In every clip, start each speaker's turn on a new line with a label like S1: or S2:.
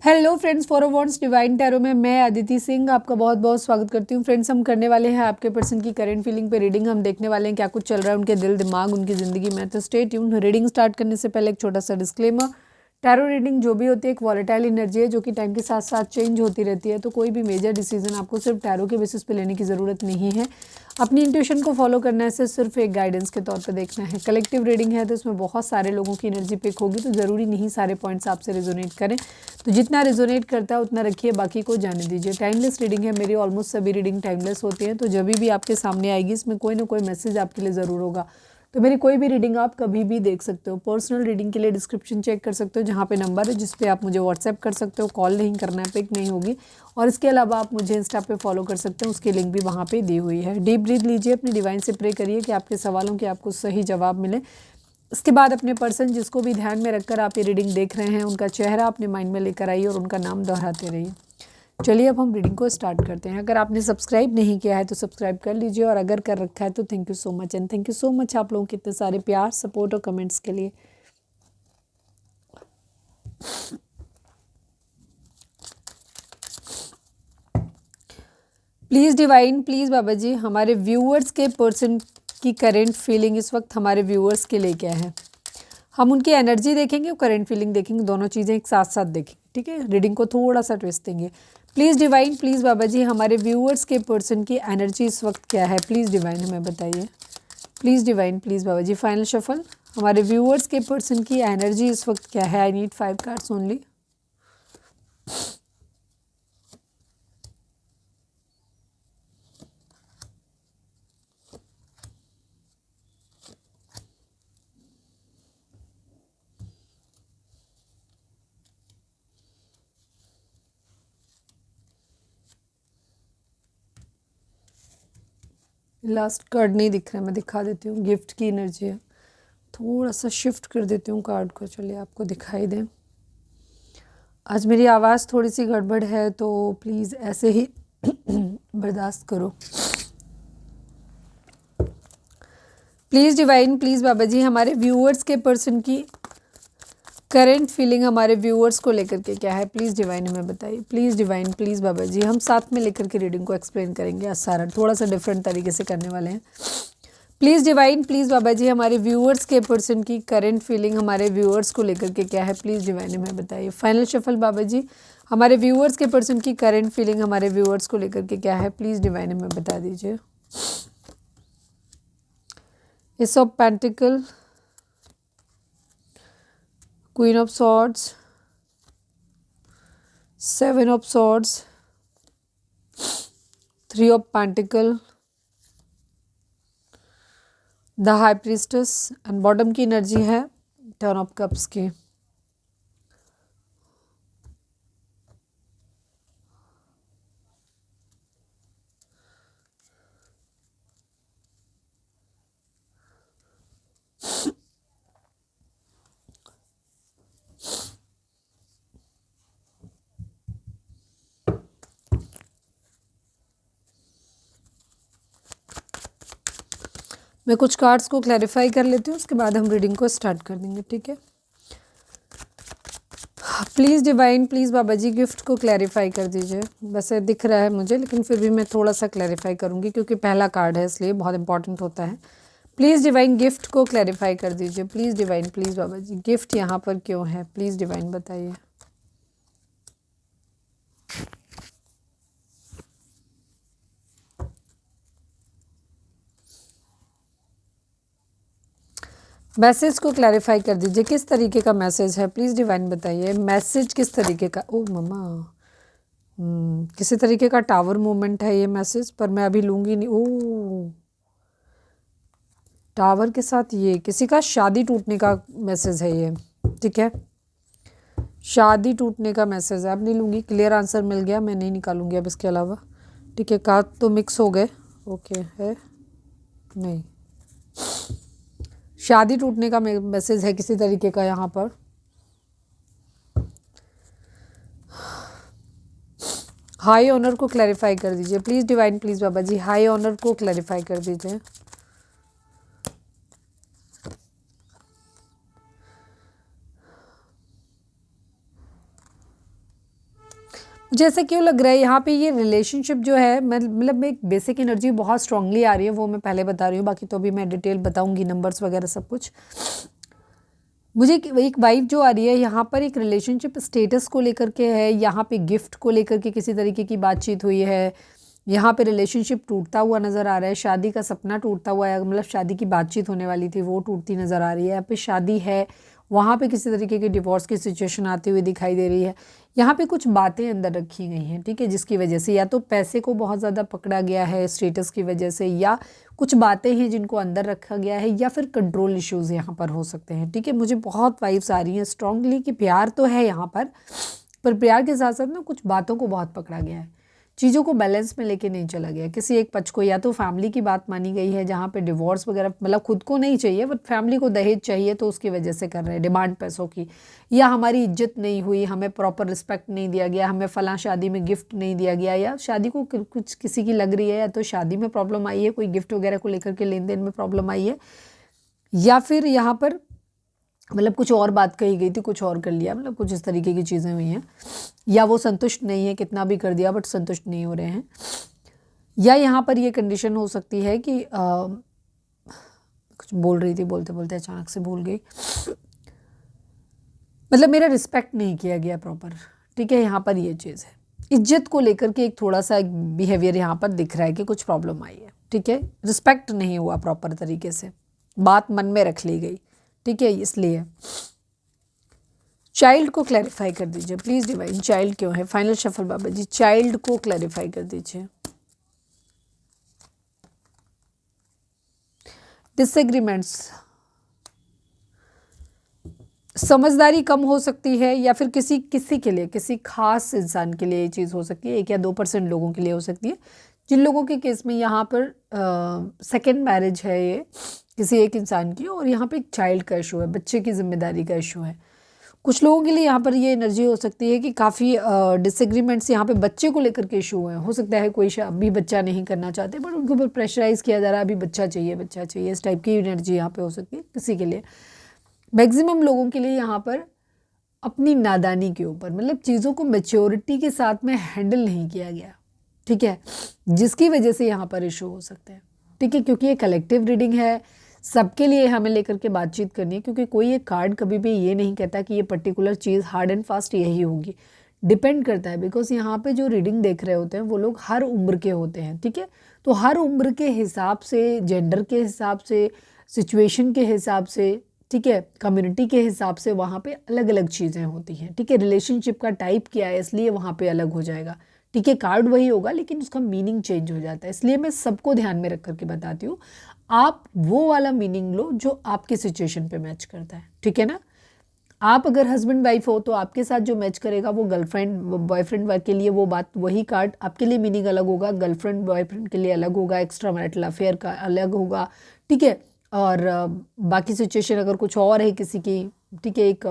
S1: Hello friends, for wants divine tarot में मैं अदिति सिंह आपका बहुत बहुत स्वागत करती हूँ। फ्रेंड्स, हम करने वाले हैं आपके पर्सन की करंट फीलिंग पे रीडिंग। हम देखने वाले हैं क्या कुछ चल रहा है उनके दिल दिमाग उनकी ज़िंदगी में। तो स्टे ट्यून। रीडिंग स्टार्ट करने से पहले एक छोटा सा डिस्क्लेमर। टैरो रीडिंग जो भी होती है एक वॉलेटाइल एनर्जी है जो कि टाइम के साथ साथ चेंज होती रहती है। तो कोई भी मेजर डिसीजन आपको सिर्फ टैरो के बेसिस पे लेने की ज़रूरत नहीं है। अपनी इंट्यूशन को फॉलो करना है, सिर्फ एक गाइडेंस के तौर पर देखना है। कलेक्टिव रीडिंग है तो इसमें बहुत सारे लोगों की एनर्जी पिक होगी, तो ज़रूरी नहीं सारे पॉइंट्स आपसे रिजोनेट करें। तो जितना रिजोनेट करता है उतना रखिए, बाकी को जाने दीजिए। टाइमलेस रीडिंग है मेरी, ऑलमोस्ट सभी रीडिंग टाइमलेस होती हैं। तो जब भी आपके सामने आएगी इसमें कोई ना कोई मैसेज आपके लिए ज़रूर होगा। तो मेरी कोई भी रीडिंग आप कभी भी देख सकते हो। पर्सनल रीडिंग के लिए डिस्क्रिप्शन चेक कर सकते हो, जहाँ पे नंबर है जिस पे आप मुझे व्हाट्सएप कर सकते हो। कॉल नहीं करना है, पिक नहीं होगी। और इसके अलावा आप मुझे इंस्टा पे फॉलो कर सकते हो, उसकी लिंक भी वहाँ पे दी हुई है। डीप ब्रीथ लीजिए, अपने डिवाइन से प्रे करिए कि आपके सवालों के आपको सही जवाब मिले। इसके बाद अपने पर्सन जिसको भी ध्यान में रखकर आप ये रीडिंग देख रहे हैं उनका चेहरा अपने माइंड में लेकर आइए और उनका नाम दोहराते रहिए। चलिए अब हम रीडिंग को स्टार्ट करते हैं। अगर आपने सब्सक्राइब नहीं किया है तो सब्सक्राइब कर लीजिए, और अगर कर रखा है तो thank you so much. And thank you so much आप लोगों के इतने सारे प्यार, सपोर्ट और कमेंट्स के लिए। Please divine, please Baba ji, हमारे व्यूअर्स के पर्सन की करेंट फीलिंग इस वक्त हमारे व्यूअर्स के लिए क्या है। हम उनकी एनर्जी देखेंगे और करंट फीलिंग देखेंगे, दोनों चीज़ें एक साथ साथ देखेंगे। ठीक है, रीडिंग को थोड़ा सा ट्विस्ट देंगे। Please divine, please Baba ji, हमारे व्यूअर्स के पर्सन की एनर्जी इस वक्त क्या है। प्लीज़ डिवाइन हमें बताइए। Please divine, please Baba ji. Final shuffle. हमारे व्यूअर्स के पर्सन की एनर्जी इस वक्त क्या है। I need 5 cards only. Last card नहीं दिख रहा है, मैं दिखा देती हूँ। गिफ्ट की एनर्जी है। थोड़ा सा शिफ्ट कर देती हूँ कार्ड को, चलिए आपको दिखाई दें। आज मेरी आवाज़ थोड़ी सी गड़बड़ है तो प्लीज़ ऐसे ही बर्दाश्त करो। Please divine, please Baba ji, हमारे व्यूअर्स के पर्सन की करंट फीलिंग हमारे व्यूअर्स को लेकर के क्या है। प्लीज़ डिवाइन हमें बताइए। प्लीज़ डिवाइन, प्लीज़ बाबा जी, हम साथ में लेकर के रीडिंग को एक्सप्लेन करेंगे। आज सारा थोड़ा सा डिफरेंट तरीके से करने वाले हैं। Please divine, please Baba ji, हमारे व्यूअर्स के पर्सन की करंट फीलिंग हमारे व्यूअर्स को लेकर के क्या है। प्लीज़ डिवाइन हमें बताइए। फाइनल शफल बाबा जी, हमारे व्यूअर्स के पर्सन की करंट फीलिंग हमारे व्यूअर्स को लेकर के क्या है। प्लीज़ डिवाइन हमें बता दीजिए। S of pentacle, queen of swords, 7 of swords, 3 of pentacle, the high priestess, and bottom की एनर्जी है 10 ऑफ कप्स की। मैं कुछ कार्ड्स को क्लैरिफाई कर लेती हूँ, उसके बाद हम रीडिंग को स्टार्ट कर देंगे। ठीक है, please divine, please Baba ji, gift को क्लैरिफाई कर दीजिए। वैसे दिख रहा है मुझे, लेकिन फिर भी मैं थोड़ा सा क्लैरिफाई करूँगी क्योंकि पहला कार्ड है इसलिए बहुत इंपॉर्टेंट होता है। प्लीज़ डिवाइन, गिफ्ट को क्लैरिफाई कर दीजिए। Please divine, please Baba ji, gift यहाँ पर क्यों है। प्लीज़ डिवाइन बताइए। मैसेज को क्लैरिफाई कर दीजिए, किस तरीके का मैसेज है। प्लीज़ डिवाइन बताइए, मैसेज किस तरीके का। ओ मम्मा, किसी तरीके का टावर मूवमेंट है ये मैसेज, पर मैं अभी लूँगी नहीं। ओ, टावर के साथ ये किसी का शादी टूटने का मैसेज है ये। ठीक है, शादी टूटने का मैसेज है। अब नहीं लूँगी, क्लियर आंसर मिल गया, मैं नहीं निकालूंगी अब इसके अलावा। ठीक है, कार्ड तो मिक्स हो गए। ओके है, नहीं, शादी टूटने का मैसेज है किसी तरीके का यहाँ पर। हाई ऑनर को क्लैरिफाई कर दीजिए। Please divine, please Baba ji, high honour को क्लैरिफाई कर दीजिए। जैसे क्यों लग रहा है यहाँ पे ये रिलेशनशिप जो है, मतलब एक बेसिक एनर्जी बहुत स्ट्रांगली आ रही है, वो मैं पहले बता रही हूँ, बाकी तो अभी मैं डिटेल बताऊंगी, नंबर्स वगैरह सब कुछ। मुझे एक वाइब जो आ रही है यहाँ पर, एक रिलेशनशिप स्टेटस को लेकर के है, यहाँ पे गिफ्ट को लेकर के किसी तरीके की बातचीत हुई है, यहाँ पे रिलेशनशिप टूटता हुआ नज़र आ रहा है, शादी का सपना टूटता हुआ है, मतलब शादी की बातचीत होने वाली थी वो टूटती नज़र आ रही है, यहाँ पे शादी है, वहाँ पे किसी तरीके की डिवोर्स की सिचुएशन आती हुई दिखाई दे रही है। यहाँ पे कुछ बातें अंदर रखी गई हैं, ठीक है, जिसकी वजह से या तो पैसे को बहुत ज़्यादा पकड़ा गया है स्टेटस की वजह से, या कुछ बातें हैं जिनको अंदर रखा गया है, या फिर कंट्रोल इश्यूज़ यहाँ पर हो सकते हैं, ठीक है। मुझे बहुत वाइब्स आ रही हैं स्ट्रांगली कि प्यार तो है यहाँ पर प्यार के साथ साथ ना कुछ बातों को बहुत पकड़ा गया है, चीज़ों को बैलेंस में लेके नहीं चला गया, किसी एक पक्ष को, या तो फैमिली की बात मानी गई है जहाँ पे डिवोर्स वगैरह, मतलब खुद को नहीं चाहिए बट फैमिली को दहेज चाहिए तो उसकी वजह से कर रहे हैं डिमांड पैसों की, या हमारी इज्जत नहीं हुई, हमें प्रॉपर रिस्पेक्ट नहीं दिया गया, हमें फलां शादी में गिफ्ट नहीं दिया गया, या शादी को कुछ किसी की लग रही है, या तो शादी में प्रॉब्लम आई है, कोई गिफ्ट वगैरह को लेकर के लेन देन में प्रॉब्लम आई है, या फिर यहाँ पर मतलब कुछ और बात कही गई थी, कुछ और कर लिया, मतलब कुछ इस तरीके की चीज़ें हुई हैं, या वो संतुष्ट नहीं है, कितना भी कर दिया बट संतुष्ट नहीं हो रहे हैं, या यहाँ पर ये कंडीशन हो सकती है कि कुछ बोल रही थी, बोलते बोलते अचानक से भूल गई, मतलब मेरा रिस्पेक्ट नहीं किया गया प्रॉपर, ठीक है, यहाँ पर ये चीज़ है, इज्जत को लेकर के एक थोड़ा सा एक बिहेवियर यहाँ पर दिख रहा है कि कुछ प्रॉब्लम आई है, ठीक है, रिस्पेक्ट नहीं हुआ प्रॉपर तरीके से, बात मन में रख ली गई, ठीक है, इसलिए चाइल्ड को क्लैरिफाई कर दीजिए प्लीज़ डिवाइन, चाइल्ड क्यों है, फाइनल शफल बाबा जी, चाइल्ड को क्लैरिफाई कर दीजिए। डिसएग्रीमेंट्स, समझदारी कम हो सकती है, या फिर किसी के लिए, किसी खास इंसान के लिए ये चीज़ हो सकती है, 1 या 2% लोगों के लिए हो सकती है, जिन लोगों के केस में यहाँ पर सेकेंड मैरिज है ये किसी एक इंसान की, और यहाँ पे एक चाइल्ड का इशू है, बच्चे की जिम्मेदारी का इशू है। कुछ लोगों के लिए यहाँ पर ये एनर्जी हो सकती है कि काफ़ी डिसएग्रीमेंट्स यहाँ पे बच्चे को लेकर के इशू हैं, हो सकता है कोई अभी बच्चा नहीं करना चाहते बट उनके ऊपर प्रेशराइज़ किया जा रहा है, अभी बच्चा चाहिए, इस टाइप की एनर्जी यहाँ पे हो सकती है किसी के लिए। मैक्सिमम लोगों के लिए यहाँ पर अपनी नादानी के ऊपर, मतलब चीज़ों को मैच्योरिटी के साथ में हैंडल नहीं किया गया, ठीक है, जिसकी वजह से यहाँ पर इशू हो सकते हैं, ठीक है, क्योंकि ये कलेक्टिव रीडिंग है, सबके लिए हमें लेकर के बातचीत करनी है, क्योंकि कोई एक कार्ड कभी भी ये नहीं कहता कि ये particular cheese hard and fast यही होगी, डिपेंड करता है, बिकॉज यहाँ पे जो रीडिंग देख रहे होते हैं वो लोग हर उम्र के होते हैं, ठीक है, तो हर उम्र के हिसाब से, जेंडर के हिसाब से, सिचुएशन के हिसाब से, ठीक है, कम्युनिटी के हिसाब से वहाँ पे अलग अलग चीज़ें होती हैं, ठीक है, रिलेशनशिप का टाइप क्या है इसलिए वहाँ पे अलग हो जाएगा, ठीक है, कार्ड वही होगा लेकिन उसका मीनिंग चेंज हो जाता है, इसलिए मैं सबको ध्यान में रख करके बताती हूँ, आप वो वाला मीनिंग लो जो आपके सिचुएशन पे मैच करता है, ठीक है ना। आप अगर हस्बैंड वाइफ हो तो आपके साथ जो मैच करेगा वो गर्लफ्रेंड बॉयफ्रेंड के लिए वो बात, वही कार्ड आपके लिए मीनिंग अलग होगा, गर्लफ्रेंड बॉयफ्रेंड के लिए अलग होगा, एक्स्ट्रा मैरिटल अफेयर का अलग होगा, ठीक है, और बाकी सिचुएशन अगर कुछ और है किसी की, ठीक है, एक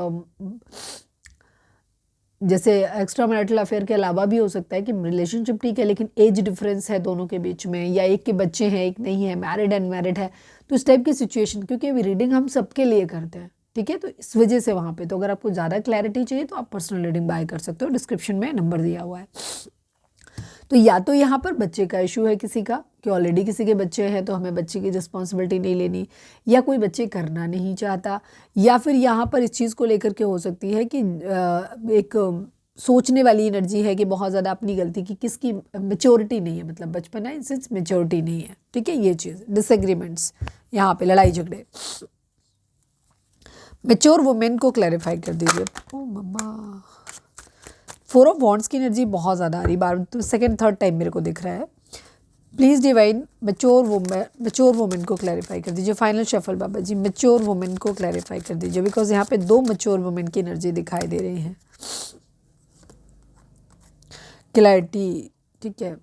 S1: जैसे एक्स्ट्रा मैरिटल अफेयर के अलावा भी हो सकता है कि रिलेशनशिप ठीक है लेकिन एज डिफरेंस है दोनों के बीच में, या एक के बच्चे हैं एक नहीं है, मैरिड अनमैरिड है, तो इस टाइप की सिचुएशन, क्योंकि अभी रीडिंग हम सबके लिए करते हैं, ठीक है, तो इस वजह से वहाँ पे, तो अगर आपको ज़्यादा क्लैरिटी चाहिए तो आप पर्सनल रीडिंग बाय कर सकते हो, डिस्क्रिप्शन में नंबर दिया हुआ है। तो या तो यहाँ पर बच्चे का इशू है किसी का, कि ऑलरेडी किसी के बच्चे हैं तो हमें बच्चे की रिस्पॉन्सिबिलिटी नहीं लेनी, या कोई बच्चे करना नहीं चाहता, या फिर यहाँ पर इस चीज़ को लेकर के हो सकती है कि एक सोचने वाली एनर्जी है कि बहुत ज़्यादा अपनी गलती की, किसकी मेच्योरिटी नहीं है, मतलब बचपन है सिंस मेच्योरिटी नहीं है, ठीक है, ये चीज़ डिसएग्रीमेंट्स, यहाँ पे लड़ाई झगड़े। मेच्योर वुमेन को क्लैरिफाई कर दीजिए। ओ मम्मा, 4 ऑफ वॉन्ड्स की एनर्जी बहुत ज़्यादा आ रही, बार तो सेकेंड थर्ड टाइम मेरे को दिख रहा है, प्लीज़ डिवाइन मेच्योर वुमेन को क्लैरिफाई कर दीजिए। फाइनल शफल बाबा जी, मेच्योर वुमेन को क्लैरिफाई कर दीजिए, बिकॉज यहाँ पे 2 मेच्योर वुमेन की एनर्जी दिखाई दे रही है, क्लैरिटी, ठीक है,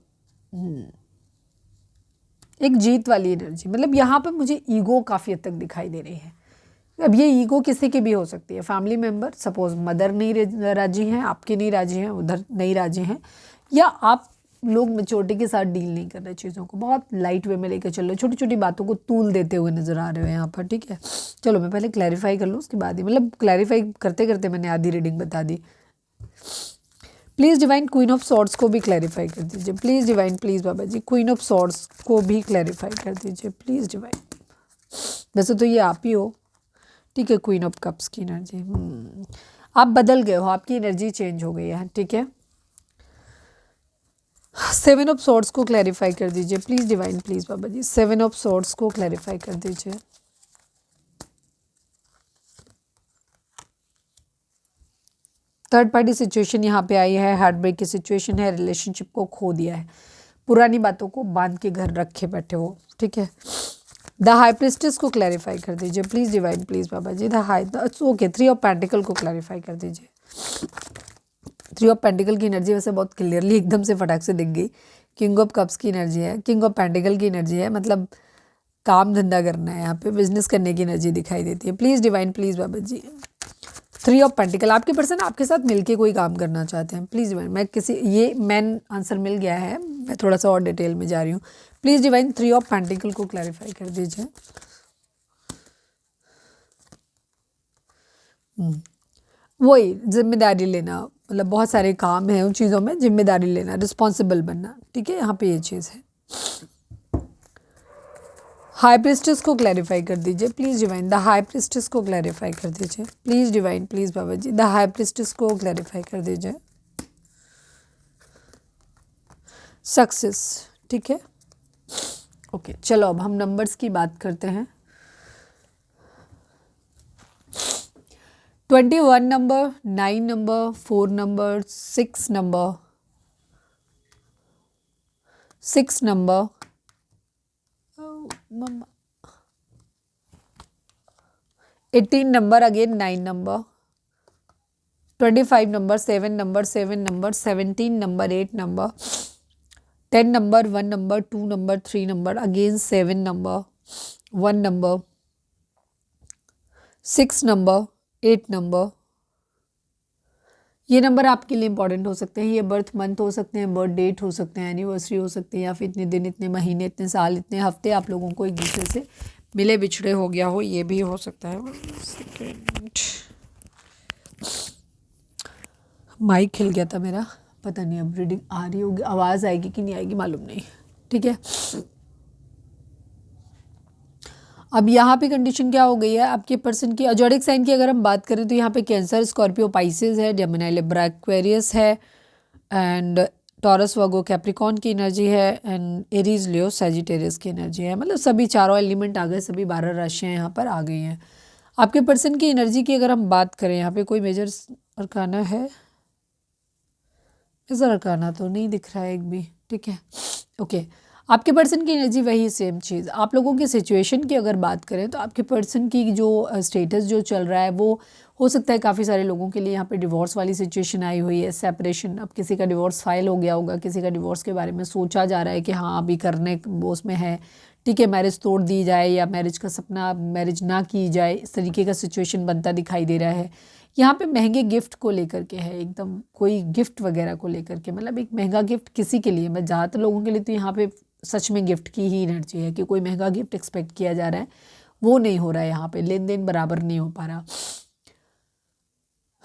S1: एक जीत वाली एनर्जी, मतलब यहाँ पे मुझे ईगो काफ़ी हद तक दिखाई दे रही है। अब ये ईगो किसी की भी हो सकती है, फैमिली मेम्बर, सपोज मदर नहीं राजी हैं, आपके नहीं राजी हैं, उधर नहीं राजी हैं, या आप लोग मेच्योरिटी के साथ डील नहीं कर रहे, चीज़ों को बहुत लाइट वे में लेकर चल रहे, छोटी छोटी बातों को तूल देते हुए नज़र आ रहे हो यहाँ पर, ठीक है। चलो मैं पहले क्लैरिफाई कर लूँ उसके बाद ही, मतलब क्लैरिफाई करते करते मैंने आधी रीडिंग बता दी। Please divine queen of swords को भी क्लैरिफाई कर दीजिए। Please divine, please Baba ji, queen of swords को भी क्लैरिफाई कर दीजिए प्लीज़ डिवाइन। वैसे तो ये आप ही हो, ठीक है। क्वीन ऑफ कप्स की एनर्जी, आप बदल गए हो, आपकी एनर्जी चेंज हो गई है, ठीक है। सेवन ऑफ सॉर्ड्स को क्लैरिफाई कर दीजिए please divine, please Baba ji, seven of swords को क्लैरिफाई कर दीजिए। थर्ड पार्टी सिचुएशन यहाँ पे आई है, हार्ट ब्रेक की सिचुएशन है, रिलेशनशिप को खो दिया है, पुरानी बातों को बांध के घर रखे बैठे हो, ठीक है। द हाई प्रिस्टेस को क्लैरिफाई कर दीजिए please divine, please Baba ji. Okay, three of pentacle को क्लैरिफाई कर दीजिए। थ्री ऑफ पेंटिकल की एनर्जी वैसे बहुत क्लियरली एकदम से फटाक से दिख गई। किंग ऑफ कप्स की एनर्जी है, किंग ऑफ पेंटिकल की एनर्जी है, मतलब काम धंधा करना है, यहाँ पे बिजनेस करने की एनर्जी दिखाई देती है। Please divine, please Baba ji. Three of pentacle, आपके पर्सन आपके साथ मिलके कोई काम करना चाहते हैं, प्लीज़ डिवाइन। मैं किसी, ये मैन आंसर मिल गया है, मैं थोड़ा सा और डिटेल में जा रही हूँ। Please divine three of pentacle को क्लैरिफाई कर दीजिए। वही जिम्मेदारी लेना, मतलब बहुत सारे काम हैं, उन चीज़ों में जिम्मेदारी लेना, रिस्पॉन्सिबल बनना, ठीक है, यहाँ पे ये चीज़ है। हाई प्रिस्टेस को क्लैरिफाई कर दीजिए please divine. The high priestess को क्लैरिफाई कर दीजिए please divine, please Baba ji. The high priestess को क्लैरिफाई कर दीजिए। सक्सेस, ठीक है, ओके। चलो अब हम नंबर्स की बात करते हैं। 21 number, 9 number, 4 number, 6 number, 6 number, 18 number, again 9 number, 25 number, 7 number, 7 number, 17 number, 8 number, 10 number, 1 number, 2 number, 3 number, again 7 number, 1 number, 6 number, 8 number. ये नंबर आपके लिए इंपॉर्टेंट हो सकते हैं, ये बर्थ मंथ हो सकते हैं, बर्थ डेट हो सकते हैं, एनिवर्सरी हो सकती है, या फिर इतने दिन, इतने महीने, इतने साल, इतने हफ्ते आप लोगों को एक दूसरे से मिले बिछड़े हो गया हो, ये भी हो सकता है। सेकेंड, माइक हिल गया था मेरा, पता नहीं अब रीडिंग आ रही होगी, आवाज़ आएगी कि नहीं आएगी मालूम नहीं, ठीक है। अब यहाँ पे कंडीशन क्या हो गई है आपके पर्सन की, अजोडिक साइन की अगर हम बात करें तो यहाँ पे कैंसर, स्कॉर्पियो, पाइसेस है, जेमिनी, लिब्रा, एक्वेरियस है, एंड टॉरस, वर्गो, कैप्रिकॉन की एनर्जी है, एंड एरीज, लियो, सैजिटेरियस की एनर्जी है। मतलब सभी चारों एलिमेंट आ गए, सभी 12 राशियाँ यहाँ पर आ गई हैं। आपके पर्सन की एनर्जी की अगर हम बात करें, यहाँ पे कोई मेजर अरकाना है, मेजर अरकाना तो नहीं दिख रहा है एक भी, ठीक है, ओके। आपके पर्सन की एनर्जी वही सेम चीज़। आप लोगों की सिचुएशन की अगर बात करें तो आपके पर्सन की जो स्टेटस जो चल रहा है वो हो सकता है काफ़ी सारे लोगों के लिए यहाँ पे डिवोर्स वाली सिचुएशन आई हुई है, सेपरेशन। अब किसी का डिवोर्स फाइल हो गया होगा, किसी का डिवोर्स के बारे में सोचा जा रहा है कि हाँ अभी करने वो उसमें है, ठीक है, मैरिज तोड़ दी जाए या मैरिज का सपना, मैरिज ना की जाए, इस तरीके का सिचुएशन बनता दिखाई दे रहा है। यहाँ पे महंगे गिफ्ट को लेकर के है, एकदम कोई गिफ्ट वगैरह को लेकर के, मतलब एक महंगा गिफ्ट किसी के लिए, मैं ज़्यादातर लोगों के लिए तो यहाँ पे सच में गिफ्ट की ही एनर्जी है कि कोई महंगा गिफ्ट एक्सपेक्ट किया जा रहा है, वो नहीं हो रहा है, यहाँ पे लेन देन बराबर नहीं हो पा रहा।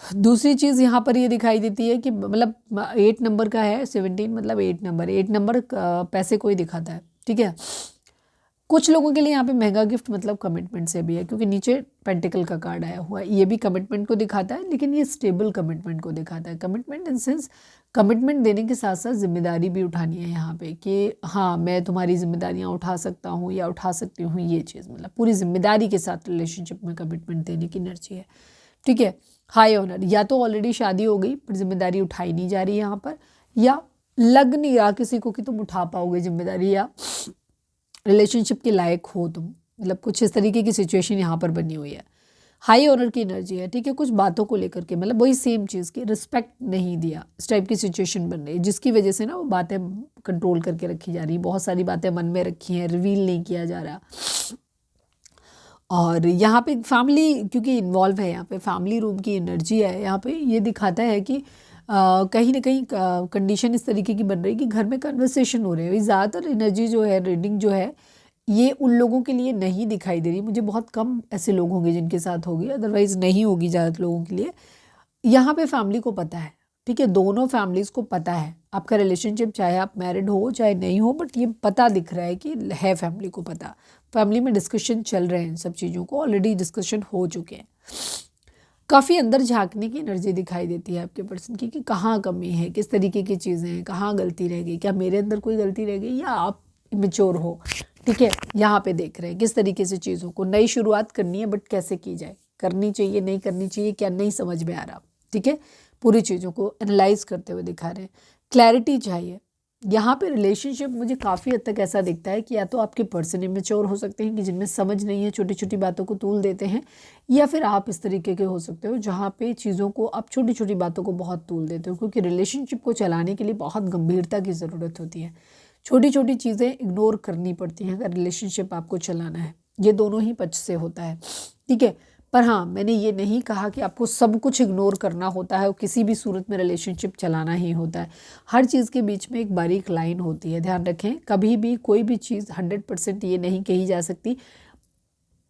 S1: दूसरी चीज़ यहाँ पर ये दिखाई देती है कि मतलब 8 नंबर का है, 17 मतलब 8 नंबर, 8 नंबर पैसे को ही दिखाता है, ठीक है। कुछ लोगों के लिए यहाँ पे महंगा गिफ्ट मतलब कमिटमेंट से भी है, क्योंकि नीचे पेंटिकल का कार्ड आया हुआ है, ये भी कमिटमेंट को दिखाता है, लेकिन ये स्टेबल कमिटमेंट को दिखाता है। कमिटमेंट इन सेंस, कमिटमेंट देने के साथ साथ जिम्मेदारी भी उठानी है यहाँ पे कि हाँ मैं तुम्हारी जिम्मेदारियाँ उठा सकता हूँ या उठा सकती हूँ, ये चीज़ मतलब पूरी जिम्मेदारी के साथ रिलेशनशिप में कमिटमेंट देने की एनर्जी है, ठीक है। हाई ऑनर, या तो ऑलरेडी शादी हो गई पर जिम्मेदारी उठाई नहीं जा रही यहाँ पर, या लग नहीं रहा किसी को कि तुम उठा पाओगे जिम्मेदारी, या रिलेशनशिप के लायक हो तुम, मतलब कुछ इस तरीके की सिचुएशन यहाँ पर बनी हुई है। हाई ऑनर की एनर्जी है, ठीक है। कुछ बातों को लेकर के मतलब वही सेम चीज़ की रिस्पेक्ट नहीं दिया, इस टाइप की सिचुएशन बन रही है, जिसकी वजह से ना वो बातें कंट्रोल करके रखी जा रही, बहुत सारी बातें मन में रखी हैं, रिवील नहीं किया जा रहा। और यहाँ पे फैमिली क्योंकि इन्वॉल्व है, यहाँ पे फैमिली रूम की एनर्जी है, यहाँ पे ये दिखाता है कि कहीं ना कहीं कंडीशन इस तरीके की बन रही है कि घर में कन्वर्सेशन हो रहे हैं। ज़्यादातर एनर्जी जो है, रीडिंग जो है, ये उन लोगों के लिए नहीं दिखाई दे रही, मुझे बहुत कम ऐसे लोग होंगे जिनके साथ होगी, अदरवाइज़ नहीं होगी ज़्यादातर लोगों के लिए। यहाँ पे फैमिली को पता है ठीक है, दोनों फैमिलीज़ को पता है आपका रिलेशनशिप, चाहे आप मैरिड हो चाहे नहीं हो, बट ये पता दिख रहा है कि है फैमिली को पता। फैमिली में डिस्कशन चल रहे हैं, इन सब चीज़ों को ऑलरेडी डिस्कशन हो चुके हैं। काफ़ी अंदर झांकने की एनर्जी दिखाई देती है आपके पर्सन की कि कहाँ कमी है, किस तरीके की चीज़ें हैं, कहाँ गलती रह गई, क्या मेरे अंदर कोई गलती रह गई या आप इमेच्योर हो। ठीक है, यहाँ पे देख रहे हैं किस तरीके से चीज़ों को नई शुरुआत करनी है, बट कैसे की जाए, करनी चाहिए नहीं करनी चाहिए, क्या नहीं समझ में आ रहा। ठीक है, पूरी चीज़ों को एनालाइज करते हुए दिखा रहे हैं, क्लैरिटी चाहिए। यहाँ पे रिलेशनशिप मुझे काफ़ी हद तक ऐसा दिखता है कि या तो आपके पर्सन इमेच्योर हो सकते हैं कि जिनमें समझ नहीं है, छोटी छोटी बातों को तूल देते हैं, या फिर आप इस तरीके के हो सकते हो जहाँ पे चीज़ों को आप छोटी छोटी बातों को बहुत तूल देते हो, क्योंकि रिलेशनशिप को चलाने के लिए बहुत गंभीरता की ज़रूरत होती है। छोटी छोटी चीज़ें इग्नोर करनी पड़ती हैं अगर रिलेशनशिप आपको चलाना है। ये दोनों ही पक्ष से होता है। ठीक है, पर हाँ, मैंने ये नहीं कहा कि आपको सब कुछ इग्नोर करना होता है और किसी भी सूरत में रिलेशनशिप चलाना ही होता है। हर चीज़ के बीच में एक बारीक लाइन होती है, ध्यान रखें। कभी भी कोई भी चीज़ 100% ये नहीं कही जा सकती।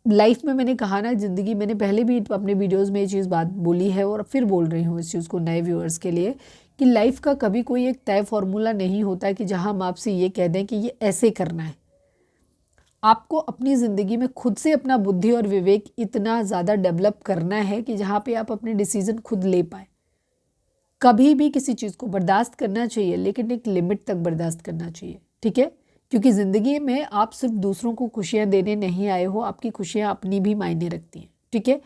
S1: लाइफ में मैंने कहा ना, ज़िंदगी, मैंने पहले भी अपने वीडियोज़ में ये चीज़ बात बोली है और फिर बोल रही हूँ इस चीज़ को नए व्यूअर्स के लिए, कि लाइफ का कभी कोई एक तय फार्मूला नहीं होता कि जहाँ हम आपसे ये कह दें कि ये ऐसे करना है। आपको अपनी ज़िंदगी में खुद से अपना बुद्धि और विवेक इतना ज़्यादा डेवलप करना है कि जहाँ पे आप अपने डिसीज़न खुद ले पाए। कभी भी किसी चीज़ को बर्दाश्त करना चाहिए, लेकिन एक लिमिट तक बर्दाश्त करना चाहिए। ठीक है, क्योंकि ज़िंदगी में आप सिर्फ दूसरों को खुशियाँ देने नहीं आए हो, आपकी खुशियाँ अपनी भी मायने रखती हैं। ठीक है,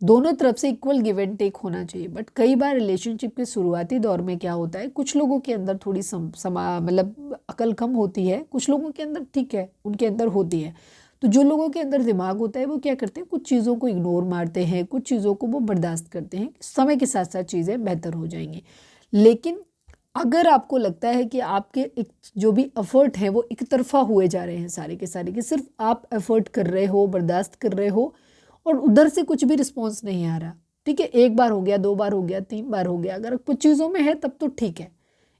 S1: दोनों तरफ से इक्वल गिव एंड टेक होना चाहिए। बट कई बार रिलेशनशिप के शुरुआती दौर में क्या होता है, कुछ लोगों के अंदर थोड़ी मतलब अकल कम होती है, कुछ लोगों के अंदर ठीक है, उनके अंदर होती है। तो जो लोगों के अंदर दिमाग होता है वो क्या करते हैं, कुछ चीज़ों को इग्नोर मारते हैं, कुछ चीज़ों को वो बर्दाश्त करते हैं, समय के साथ साथ चीज़ें बेहतर हो जाएंगी। लेकिन अगर आपको लगता है कि आपके एक जो भी एफर्ट हैं वो एक तरफा हुए जा रहे हैं सारे के सारे, कि सिर्फ आप एफर्ट कर रहे हो, बर्दाश्त कर रहे हो और उधर से कुछ भी रिस्पॉन्स नहीं आ रहा। ठीक है, एक बार हो गया, 2 बार हो गया, 3 बार हो गया, अगर कुछ चीज़ों में है तब तो ठीक है।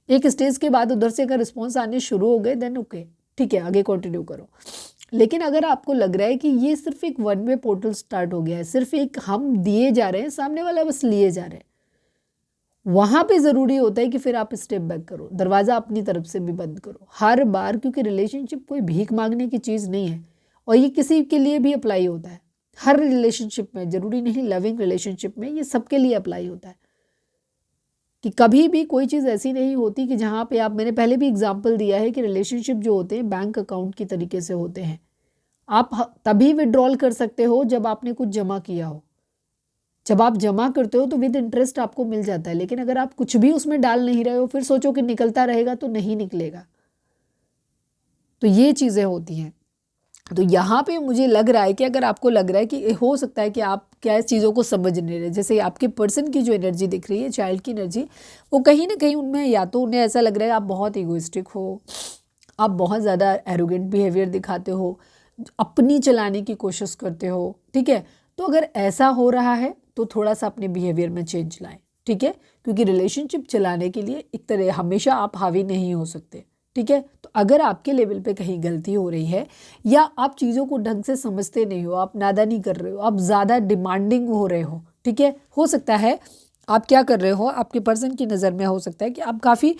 S1: एक स्टेज के बाद उधर से अगर रिस्पॉन्स आने शुरू हो गए देन ओके, ठीक है, आगे कंटिन्यू करो। लेकिन अगर आपको लग रहा है कि ये सिर्फ एक वन वे पोर्टल स्टार्ट हो गया है, सिर्फ एक हम दिए जा रहे हैं, सामने वाला बस लिए जा रहे हैं, वहाँ पे ज़रूरी होता है कि फिर आप स्टेप बैक करो, दरवाज़ा अपनी तरफ से भी बंद करो हर बार, क्योंकि रिलेशनशिप कोई भीख मांगने की चीज़ नहीं है। और ये किसी के लिए भी अप्लाई होता है, हर रिलेशनशिप में, ज़रूरी नहीं लविंग रिलेशनशिप में, ये सबके लिए अप्लाई होता है कि कभी भी कोई चीज़ ऐसी नहीं होती कि जहाँ पे आप, मैंने पहले भी एग्जांपल दिया है कि रिलेशनशिप जो होते हैं बैंक अकाउंट की तरीके से होते हैं। आप तभी विड्रॉल कर सकते हो जब आपने कुछ जमा किया हो। जब आप जमा करते हो तो विद इंटरेस्ट आपको मिल जाता है, लेकिन अगर आप कुछ भी उसमें डाल नहीं रहे हो, फिर सोचो कि निकलता रहेगा, तो नहीं निकलेगा। तो ये चीज़ें होती हैं। तो यहाँ पे मुझे लग रहा है कि अगर आपको लग रहा है कि हो सकता है कि आप क्या इस चीज़ों को समझ नहीं रहे, जैसे आपके पर्सन की जो एनर्जी दिख रही है, चाइल्ड की एनर्जी, वो कहीं ना कहीं उनमें, या तो उन्हें ऐसा लग रहा है आप बहुत इगोइस्टिक हो, आप बहुत ज़्यादा एरोगेंट बिहेवियर दिखाते हो, अपनी चलाने की कोशिश करते हो। ठीक है, तो अगर ऐसा हो रहा है तो थोड़ा सा अपने बिहेवियर में चेंज लाएं। ठीक है, क्योंकि रिलेशनशिप चलाने के लिए एक तरह हमेशा आप हावी नहीं हो सकते। ठीक है, तो अगर आपके लेवल पे कहीं गलती हो रही है या आप चीज़ों को ढंग से समझते नहीं हो, आप नादानी कर रहे हो, आप ज़्यादा डिमांडिंग हो रहे हो, ठीक है, हो सकता है आप क्या कर रहे हो, आपके पर्सन की नज़र में हो सकता है कि आप काफ़ी,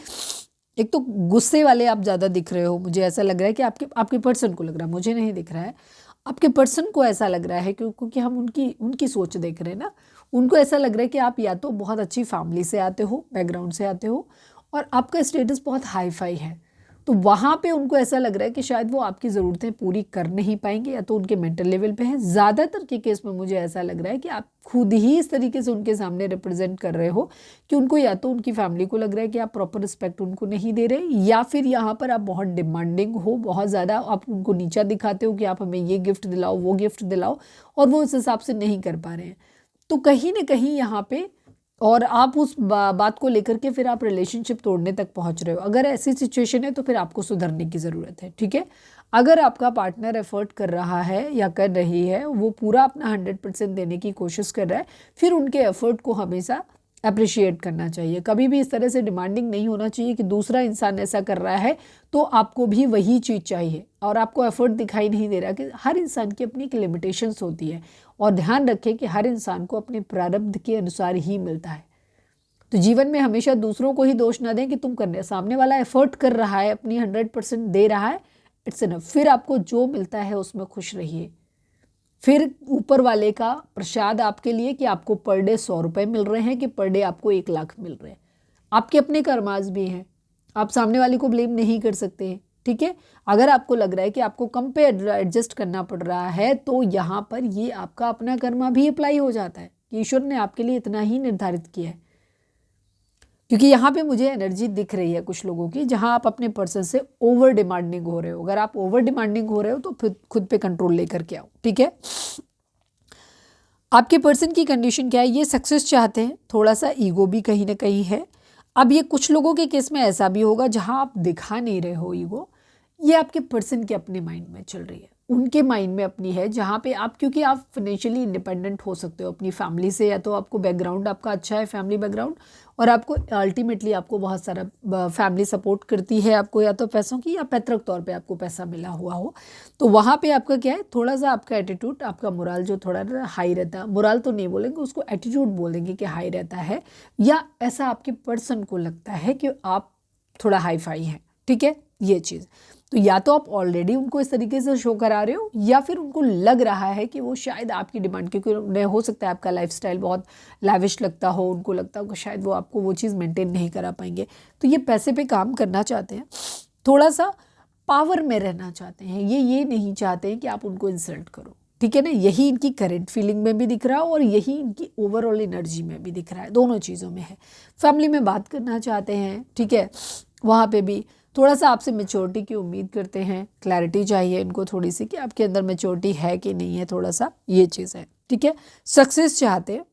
S1: एक तो गुस्से वाले आप ज़्यादा दिख रहे हो, मुझे ऐसा लग रहा है कि आपके पर्सन को लग रहा है, मुझे नहीं दिख रहा है, आपके पर्सन को ऐसा लग रहा है, क्योंकि हम उनकी सोच देख रहे हैं ना, उनको ऐसा लग रहा है कि आप या तो बहुत अच्छी फैमिली से आते हो, बैकग्राउंड से आते हो, और आपका स्टेटस बहुत हाई फाई है, तो वहाँ पे उनको ऐसा लग रहा है कि शायद वो आपकी ज़रूरतें पूरी कर नहीं पाएंगे, या तो उनके मेंटल लेवल पे है। ज़्यादातर के केस में मुझे ऐसा लग रहा है कि आप खुद ही इस तरीके से उनके सामने रिप्रेजेंट कर रहे हो कि उनको, या तो उनकी फैमिली को लग रहा है कि आप प्रॉपर रिस्पेक्ट उनको नहीं दे रहे, या फिर यहाँ पर आप बहुत डिमांडिंग हो, बहुत ज़्यादा आप उनको नीचा दिखाते हो कि आप हमें ये गिफ्ट दिलाओ, वो गिफ्ट दिलाओ, और वो उस हिसाब से नहीं कर पा रहे हैं। तो कहीं ना कहीं यहाँ पे, और आप उस बात को लेकर के फिर आप रिलेशनशिप तोड़ने तक पहुंच रहे हो। अगर ऐसी सिचुएशन है तो फिर आपको सुधरने की ज़रूरत है। ठीक है, अगर आपका पार्टनर एफर्ट कर रहा है या कर रही है, वो पूरा अपना 100% देने की कोशिश कर रहा है, फिर उनके एफर्ट को हमेशा अप्रिशिएट करना चाहिए। कभी भी इस तरह से डिमांडिंग नहीं होना चाहिए कि दूसरा इंसान ऐसा कर रहा है तो आपको भी वही चीज़ चाहिए, और आपको एफर्ट दिखाई नहीं दे रहा। कि हर इंसान की अपनी एक लिमिटेशंस होती है, और ध्यान रखें कि हर इंसान को अपने प्रारब्ध के अनुसार ही मिलता है। तो जीवन में हमेशा दूसरों को ही दोष ना दें कि तुम करने, सामने वाला एफर्ट कर रहा है, अपनी 100% दे रहा है, इट्स इनफ। फिर आपको जो मिलता है उसमें खुश रहिए। फिर ऊपर वाले का प्रसाद आपके लिए कि आपको पर डे 100 रुपये मिल रहे हैं कि पर डे आपको 1 लाख मिल रहे हैं। आपके अपने कर्माज भी हैं, आप सामने वाले को ब्लेम नहीं कर सकते हैं, ठीक है। अगर आपको लग रहा है कि आपको कम पे एडजस्ट करना पड़ रहा है तो यहाँ पर ये आपका अपना कर्मा भी अप्लाई हो जाता है कि ईश्वर ने आपके लिए इतना ही निर्धारित किया है। क्योंकि यहाँ पे मुझे एनर्जी दिख रही है कुछ लोगों की जहाँ आप अपने पर्सन से ओवर डिमांडिंग हो रहे हो। अगर आप ओवर डिमांडिंग हो रहे हो तो फिर खुद पे कंट्रोल लेकर के आओ, ठीक है। आपके पर्सन की कंडीशन क्या है, ये सक्सेस चाहते हैं, थोड़ा सा ईगो भी कहीं ना कहीं है। अब ये कुछ लोगों के केस में ऐसा भी होगा जहाँ आप दिखा नहीं रहे हो ईगो, ये आपके पर्सन के अपने माइंड में चल रही है, उनके माइंड में अपनी है, जहाँ पे आप, क्योंकि आप फाइनेंशियली इंडिपेंडेंट हो सकते हो अपनी फैमिली से, या तो आपको बैकग्राउंड आपका अच्छा है, फैमिली बैकग्राउंड, और आपको अल्टीमेटली आपको बहुत सारा फैमिली सपोर्ट करती है, आपको या तो पैसों की या पैतृक तौर पे आपको पैसा मिला हुआ हो, तो वहाँ पे आपका क्या है, थोड़ा सा आपका एटीट्यूड, आपका मोराल जो थोड़ा हाई रहता है, मोराल तो नहीं बोलेंगे उसको, एटीट्यूड बोलेंगे कि हाई रहता है, या ऐसा आपके पर्सन को लगता है कि आप थोड़ा हाई फाई हैं, ठीक है, ये चीज़। तो या तो आप ऑलरेडी उनको इस तरीके से शो करा रहे हो, या फिर उनको लग रहा है कि वो शायद आपकी डिमांड, क्योंकि उन्हें हो सकता है आपका लाइफस्टाइल बहुत लाविश लगता हो, उनको लगता हो कि शायद वो आपको वो चीज़ मेंटेन नहीं करा पाएंगे, तो ये पैसे पे काम करना चाहते हैं, थोड़ा सा पावर में रहना चाहते हैं, ये नहीं चाहते हैं कि आप उनको इंसल्ट करो, ठीक है ना। यही इनकी करंट फीलिंग में भी दिख रहा है और यही इनकी ओवरऑल एनर्जी में भी दिख रहा है, दोनों चीज़ों में है। फैमिली में बात करना चाहते हैं, ठीक है, वहाँ पे भी थोड़ा सा आपसे मैच्योरिटी की उम्मीद करते हैं, क्लैरिटी चाहिए इनको थोड़ी सी कि आपके अंदर मैच्योरिटी है कि नहीं है, थोड़ा सा ये चीज़ है, ठीक है। सक्सेस चाहते हैं,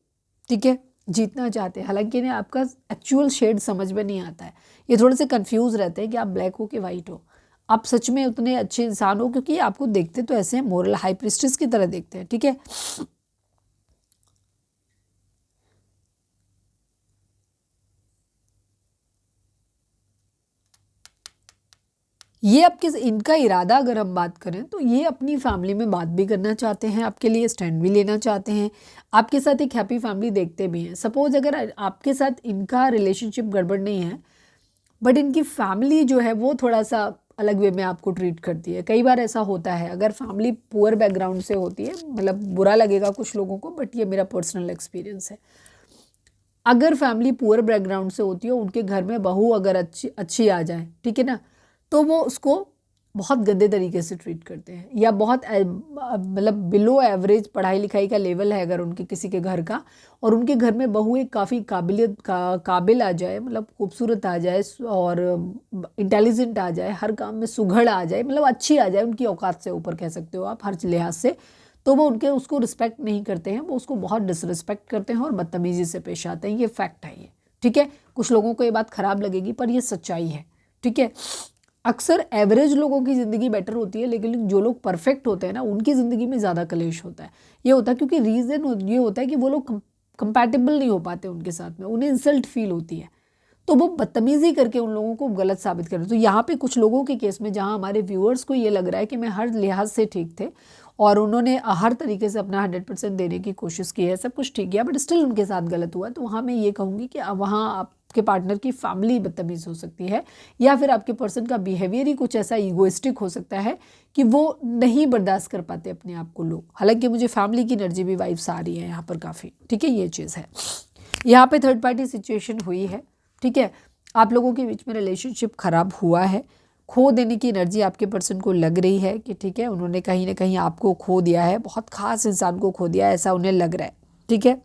S1: ठीक है, जीतना चाहते हैं, हालांकि इन्हें आपका एक्चुअल शेड समझ में नहीं आता है, ये थोड़े से कंफ्यूज रहते हैं कि आप ब्लैक हो कि वाइट हो, आप सच में उतने अच्छे इंसान हो, क्योंकि आपको देखते तो ऐसे हैं, मोरल हाई प्रिस्टेस की तरह देखते हैं, ठीक है। ये आपके इनका इरादा अगर हम बात करें तो ये अपनी फैमिली में बात भी करना चाहते हैं, आपके लिए स्टैंड भी लेना चाहते हैं, आपके साथ एक हैप्पी फैमिली देखते भी हैं। सपोज अगर आपके साथ इनका रिलेशनशिप गड़बड़ नहीं है, बट इनकी फैमिली जो है वो थोड़ा सा अलग वे में आपको ट्रीट करती है, कई बार ऐसा होता है, अगर फैमिली पुअर बैकग्राउंड से होती है, मतलब बुरा लगेगा कुछ लोगों को, बट ये मेरा पर्सनल एक्सपीरियंस है। अगर फैमिली पुअर बैकग्राउंड से होती है, उनके घर में बहू अगर अच्छी आ जाए, ठीक है ना, तो वो उसको बहुत गंदे तरीके से ट्रीट करते हैं, या बहुत मतलब बिलो एवरेज पढ़ाई लिखाई का लेवल है अगर उनके किसी के घर का, और उनके घर में बहू एक काफ़ी काबिल आ जाए, मतलब खूबसूरत आ जाए और इंटेलिजेंट आ जाए, हर काम में सुघड़ आ जाए, मतलब अच्छी आ जाए, उनकी औकात से ऊपर कह सकते हो आप हर लिहाज से, तो वो उनके उसको रिस्पेक्ट नहीं करते हैं, वो उसको बहुत डिसरिस्पेक्ट करते हैं और बदतमीज़ी से पेश आते हैं। ये फैक्ट है, ये ठीक है। कुछ लोगों को ये बात ख़राब लगेगी पर ये सच्चाई है, ठीक है। अक्सर एवरेज लोगों की ज़िंदगी बेटर होती है, लेकिन जो लोग परफेक्ट होते हैं ना, उनकी ज़िंदगी में ज़्यादा कलेश होता है। ये होता है क्योंकि रीज़न ये होता है कि वो लोग कंपैटिबल नहीं हो पाते उनके साथ में, उन्हें इंसल्ट फील होती है, तो वो बदतमीज़ी करके उन लोगों को गलत साबित करें। तो यहाँ पे कुछ लोगों के केस में जहाँ हमारे व्यूअर्स को ये लग रहा है कि मैं हर लिहाज से ठीक थे और उन्होंने हर तरीके से अपना 100% देने की कोशिश की है, सब कुछ ठीक किया, बट स्टिल उनके साथ गलत हुआ, तो वहाँ मैं ये कहूँगी कि वहाँ आपके पार्टनर की फैमिली बदतमीज़ हो सकती है, या फिर आपके पर्सन का बिहेवियर ही कुछ ऐसा ईगोइस्टिक हो सकता है कि वो नहीं बर्दाश्त कर पाते अपने आप को लोग। हालांकि मुझे फैमिली की एनर्जी भी वाइब्स आ रही है यहाँ पर काफ़ी, ठीक है, ये चीज़ है। यहाँ पे थर्ड पार्टी सिचुएशन हुई है, ठीक है, आप लोगों के बीच में रिलेशनशिप ख़राब हुआ है, खो देने की एनर्जी आपके पर्सन को लग रही है कि ठीक है, उन्होंने कहीं ना कहीं आपको खो दिया है, बहुत ख़ास इंसान को खो दिया है, ऐसा उन्हें लग रहा है, ठीक है।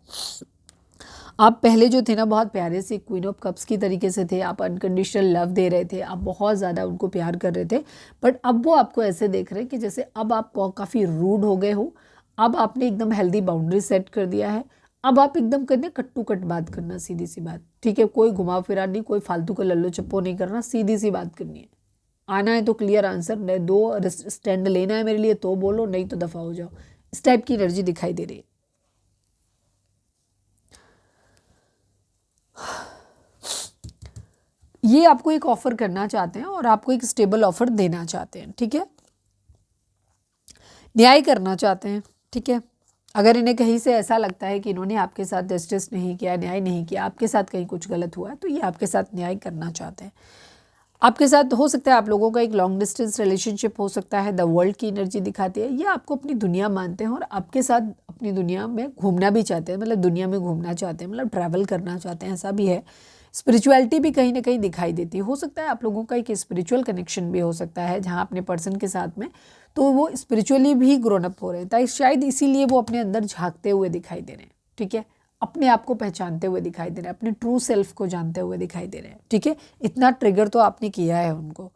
S1: आप पहले जो थे ना, बहुत प्यारे से क्वीन ऑफ कप्स की तरीके से थे, आप अनकंडीशनल लव दे रहे थे, आप बहुत ज़्यादा उनको प्यार कर रहे थे, बट अब वो आपको ऐसे देख रहे हैं कि जैसे अब आप काफ़ी रूड हो गए हो, अब आपने एकदम हेल्दी बाउंड्री सेट कर दिया है, अब आप एकदम करने कट्टू कट बात करना, सीधी सी बात, ठीक है, कोई घुमा फिरा नहीं, कोई फालतू का लल्लो चप्पो नहीं करना, सीधी सी बात करनी है। आना है तो क्लियर आंसर, नहीं दो स्टैंड लेना है मेरे लिए तो बोलो, नहीं तो दफ़ा हो जाओ, इस टाइप की एनर्जी दिखाई दे रही है। ये आपको एक ऑफर करना चाहते हैं और आपको एक स्टेबल ऑफर देना चाहते हैं, ठीक है, न्याय करना चाहते हैं, ठीक है, अगर इन्हें कहीं से ऐसा लगता है कि इन्होंने आपके साथ जस्टिस नहीं किया, न्याय नहीं किया, आपके साथ कहीं कुछ गलत हुआ है, तो ये आपके साथ न्याय करना चाहते हैं। आपके साथ हो सकता है आप लोगों का एक लॉन्ग डिस्टेंस रिलेशनशिप हो सकता है, द वर्ल्ड की एनर्जी दिखाती है। ये आपको अपनी दुनिया मानते हैं और आपके साथ अपनी दुनिया में घूमना भी चाहते हैं, मतलब दुनिया में घूमना चाहते हैं, मतलब ट्रैवल करना चाहते हैं, ऐसा भी है। स्पिरिचुअलिटी भी कहीं ना कहीं दिखाई देती है। हो सकता है आप लोगों का एक स्पिरिचुअल कनेक्शन भी हो सकता है जहाँ अपने पर्सन के साथ में, तो वो स्पिरिचुअली भी ग्रोन अप हो रहे हैं, ताकि शायद इसीलिए वो अपने अंदर झांकते हुए दिखाई दे रहे हैं। ठीक है, अपने आप को पहचानते हुए दिखाई दे रहे हैं, अपने ट्रू सेल्फ को जानते हुए दिखाई दे रहे हैं। ठीक है, इतना ट्रिगर तो आपने किया है उनको।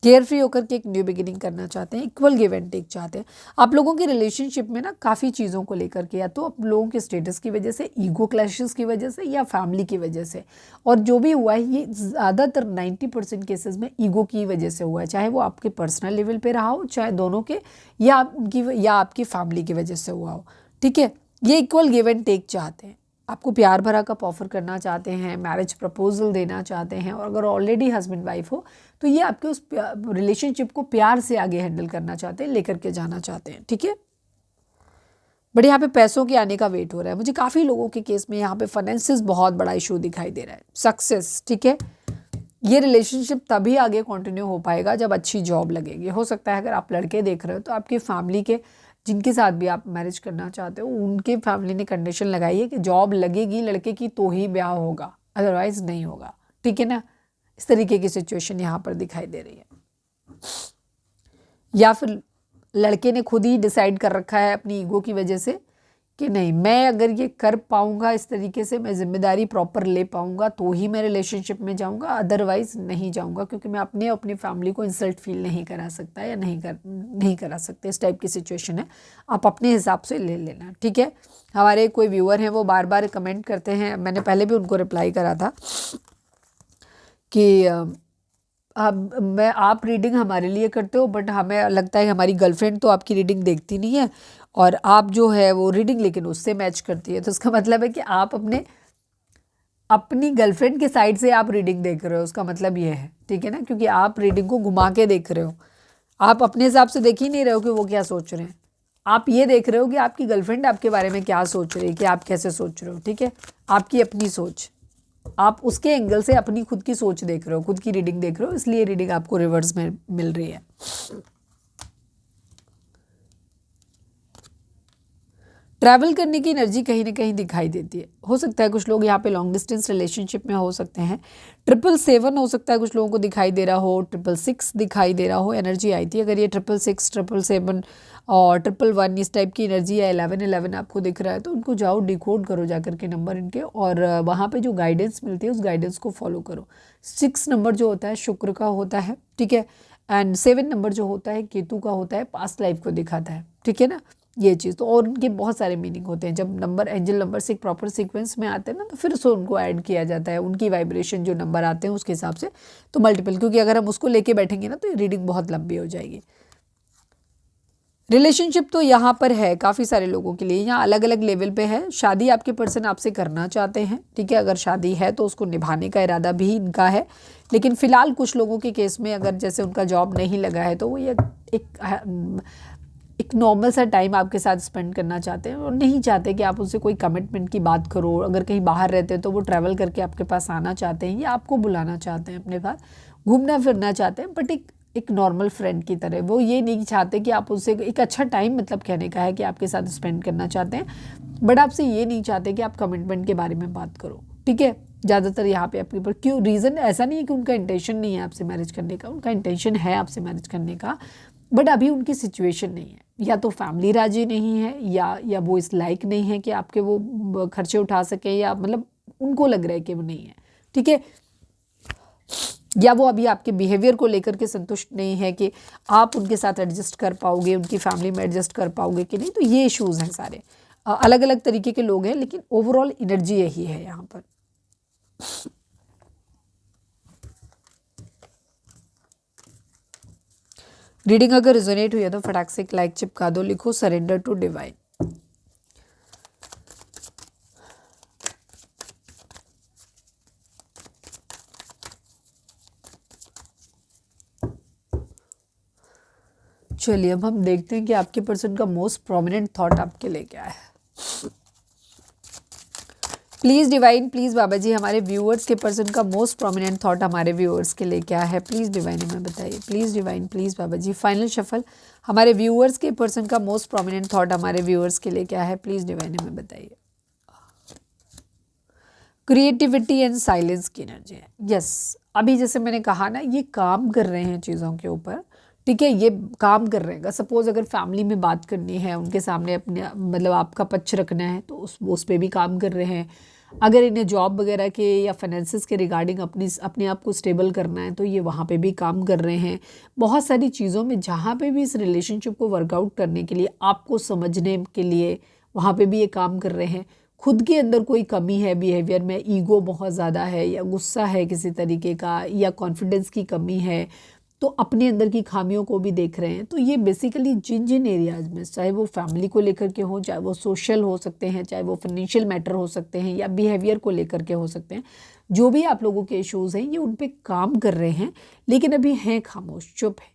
S1: केयर फ्री होकर के एक न्यू बिगिनिंग करना चाहते हैं, इक्वल गिव एंड टेक चाहते हैं। आप लोगों की रिलेशनशिप में ना काफ़ी चीज़ों को लेकर के, या तो आप लोगों के स्टेटस की वजह से, ईगो क्लैशेस की वजह से, या फैमिली की वजह से, और जो भी हुआ है ये ज़्यादातर 90% केसेस में ईगो की वजह से हुआ है, चाहे वो आपके पर्सनल लेवल पे रहा हो, चाहे दोनों के, या उनकी या आपकी फैमिली की वजह से हुआ हो। ठीक है, ये इक्वल गिव एंड टेक चाहते हैं, आपको प्यार भरा कप ऑफर करना चाहते हैं, मैरिज प्रपोजल देना चाहते हैं, और अगर ऑलरेडी हस्बैंड वाइफ हो तो ये आपके उस रिलेशनशिप को प्यार से आगे हैंडल करना चाहते हैं, लेकर के जाना चाहते हैं। ठीक है, बट यहाँ पे पैसों के आने का वेट हो रहा है मुझे काफ़ी लोगों के केस में। यहाँ पे फाइनेंसिस बहुत बड़ा इशू दिखाई दे रहा है, सक्सेस। ठीक है, ये रिलेशनशिप तभी आगे कंटिन्यू हो पाएगा जब अच्छी जॉब लगेगी। हो सकता है अगर आप लड़के देख रहे हो तो आपकी फैमिली के, जिनके साथ भी आप मैरिज करना चाहते हो, उनके फैमिली ने कंडीशन लगाई है कि जॉब लगेगी लड़के की तो ही ब्याह होगा, अदरवाइज नहीं होगा। ठीक है ना, इस तरीके की सिचुएशन यहाँ पर दिखाई दे रही है। या फिर लड़के ने खुद ही डिसाइड कर रखा है अपनी ईगो की वजह से कि नहीं, मैं अगर ये कर पाऊंगा, इस तरीके से मैं जिम्मेदारी प्रॉपर ले पाऊंगा तो ही मैं रिलेशनशिप में जाऊंगा, अदरवाइज नहीं जाऊंगा, क्योंकि मैं अपनी फैमिली को इंसल्ट फील नहीं करा सकता या नहीं करा सकते। इस टाइप की सिचुएशन है, आप अपने हिसाब से ले लेना। ठीक है, हमारे कोई व्यूअर हैं वो बार बार कमेंट करते हैं, मैंने पहले भी उनको रिप्लाई करा था कि आप रीडिंग हमारे लिए करते हो, बट हमें लगता है हमारी गर्लफ्रेंड तो आपकी रीडिंग देखती नहीं है, और आप जो है वो रीडिंग लेकिन उससे मैच करती है। तो उसका मतलब है कि आप अपनी गर्लफ्रेंड के साइड से आप रीडिंग देख रहे हो, उसका मतलब ये है। ठीक है ना, क्योंकि आप रीडिंग को घुमा के देख रहे हो, आप अपने हिसाब से देख ही नहीं रहे हो कि वो क्या सोच रहे हैं, आप ये देख रहे हो कि आपकी गर्लफ्रेंड आपके बारे में क्या सोच रही है, कि आप कैसे सोच रहे हो। ठीक है, आपकी अपनी सोच, आप उसके एंगल से अपनी खुद की सोच देख रहे हो, खुद की रीडिंग देख रहे हो, इसलिए रीडिंग आपको रिवर्स में मिल रही है। ट्रैवल करने की एनर्जी कहीं ना कहीं दिखाई देती है। हो सकता है कुछ लोग यहाँ पे लॉन्ग डिस्टेंस रिलेशनशिप में हो सकते हैं। 777 हो सकता है कुछ लोगों को दिखाई दे रहा हो, 666 दिखाई दे रहा हो, एनर्जी आई थी। अगर ये 666, 777 और 111 इस टाइप की एनर्जी है, 1111 आपको दिख रहा है, तो उनको जाओ डिकोड करो जाकर के नंबर इनके, और वहाँ पे जो गाइडेंस मिलती है उस गाइडेंस को फॉलो करो। 6 नंबर जो होता है शुक्र का होता है। ठीक है, एंड 7 नंबर जो होता है केतु का होता है, पास्ट लाइफ को दिखाता है। ठीक है ना, ये चीज़ तो, और उनके बहुत सारे मीनिंग होते हैं। जब नंबर एंजल नंबर से एक प्रॉपर सीक्वेंस में आते हैं ना, तो फिर उसको उनको ऐड किया जाता है, उनकी वाइब्रेशन जो नंबर आते हैं उसके हिसाब से, तो मल्टीपल, क्योंकि अगर हम उसको लेके बैठेंगे ना तो ये रीडिंग बहुत लंबी हो जाएगी। रिलेशनशिप तो यहाँ पर है काफ़ी सारे लोगों के लिए, यहाँ अलग अलग लेवल पे है। शादी आपके पर्सन आपसे करना चाहते हैं। ठीक है, अगर शादी है तो उसको निभाने का इरादा भी इनका है, लेकिन फ़िलहाल कुछ लोगों के केस में अगर जैसे उनका जॉब नहीं लगा है तो वो ये एक नॉर्मल सा टाइम आपके साथ स्पेंड करना चाहते हैं, और नहीं चाहते कि आप उनसे कोई कमिटमेंट की बात करो। अगर कहीं बाहर रहते हैं तो वो ट्रैवल करके आपके पास आना चाहते हैं, या आपको बुलाना चाहते हैं अपने पास, घूमना फिरना चाहते हैं, बट एक नॉर्मल फ्रेंड की तरह। वो ये नहीं चाहते कि आप उनसे एक अच्छा टाइम, मतलब कहने का है कि आपके साथ स्पेंड करना चाहते हैं, बट आपसे ये नहीं चाहते कि आप कमिटमेंट के बारे में बात करो। ठीक है, ज़्यादातर यहाँ पे आपके ऊपर क्यों रीज़न ऐसा नहीं है कि उनका इंटेंशन नहीं है आपसे मैरिज करने का, उनका इंटेंशन है आपसे मैरिज करने का, बट अभी उनकी सिचुएशन नहीं है। या तो फैमिली राजी नहीं है, या वो इस लायक नहीं है कि आपके वो खर्चे उठा सके, या मतलब उनको लग रहा है कि वो नहीं है। ठीक है, या वो अभी आपके बिहेवियर को लेकर के संतुष्ट नहीं है कि आप उनके साथ एडजस्ट कर पाओगे, उनकी फैमिली में एडजस्ट कर पाओगे कि नहीं। तो ये इश्यूज़ हैं सारे, अलग अलग तरीके के लोग हैं, लेकिन ओवरऑल एनर्जी यही है यहाँ पर। रीडिंग अगर रिजोनेट हुई है तो फटाक से एक लाइक चिपका दो, लिखो सरेंडर टू डिवाइन। चलिए अब हम देखते हैं कि आपके पर्सन का मोस्ट प्रोमिनेंट थॉट आपके लिए क्या है। Please divine, please Baba ji, हमारे व्यूअर्स के पर्सन का मोस्ट प्रोमिनेंट थॉट हमारे व्यूअर्स के लिए क्या है? प्लीज़ डिवाइन हमें बताइए। Please divine, please Baba ji. Final shuffle, हमारे व्यूअर्स के पर्सन का मोस्ट प्रोमिनेंट थॉट हमारे व्यूअर्स के लिए क्या है? प्लीज़ डिवाइन हमें बताइए। क्रिएटिविटी एंड साइलेंस की एनर्जी है। यस, अभी जैसे मैंने कहा ना, ये काम कर रहे हैं चीज़ों के ऊपर, ठीक है, ये काम कर रहे हैं। सपोज अगर फैमिली में बात करनी है, उनके सामने अपने मतलब आपका पक्ष रखना है, तो उस पे भी काम कर रहे हैं। अगर इन्हें जॉब वगैरह के या फाइनेंसिस के रिगार्डिंग अपने आप को स्टेबल करना है, तो ये वहाँ पे भी काम कर रहे हैं। बहुत सारी चीज़ों में जहाँ पे भी इस रिलेशनशिप को वर्कआउट करने के लिए, आपको समझने के लिए, वहाँ पे भी ये काम कर रहे हैं। खुद के अंदर कोई कमी है बिहेवियर में, ईगो बहुत ज़्यादा है या गुस्सा है किसी तरीके का, या कॉन्फिडेंस की कमी है, तो अपने अंदर की खामियों को भी देख रहे हैं। तो ये बेसिकली जिन जिन एरियाज़ में, चाहे वो फैमिली को लेकर के हो, चाहे वो सोशल हो सकते हैं, चाहे वो फाइनेंशियल मैटर हो सकते हैं, या बिहेवियर को लेकर के हो सकते हैं, जो भी आप लोगों के इश्यूज़ हैं, ये उन पे काम कर रहे हैं। लेकिन अभी हैं खामोश, चुप है,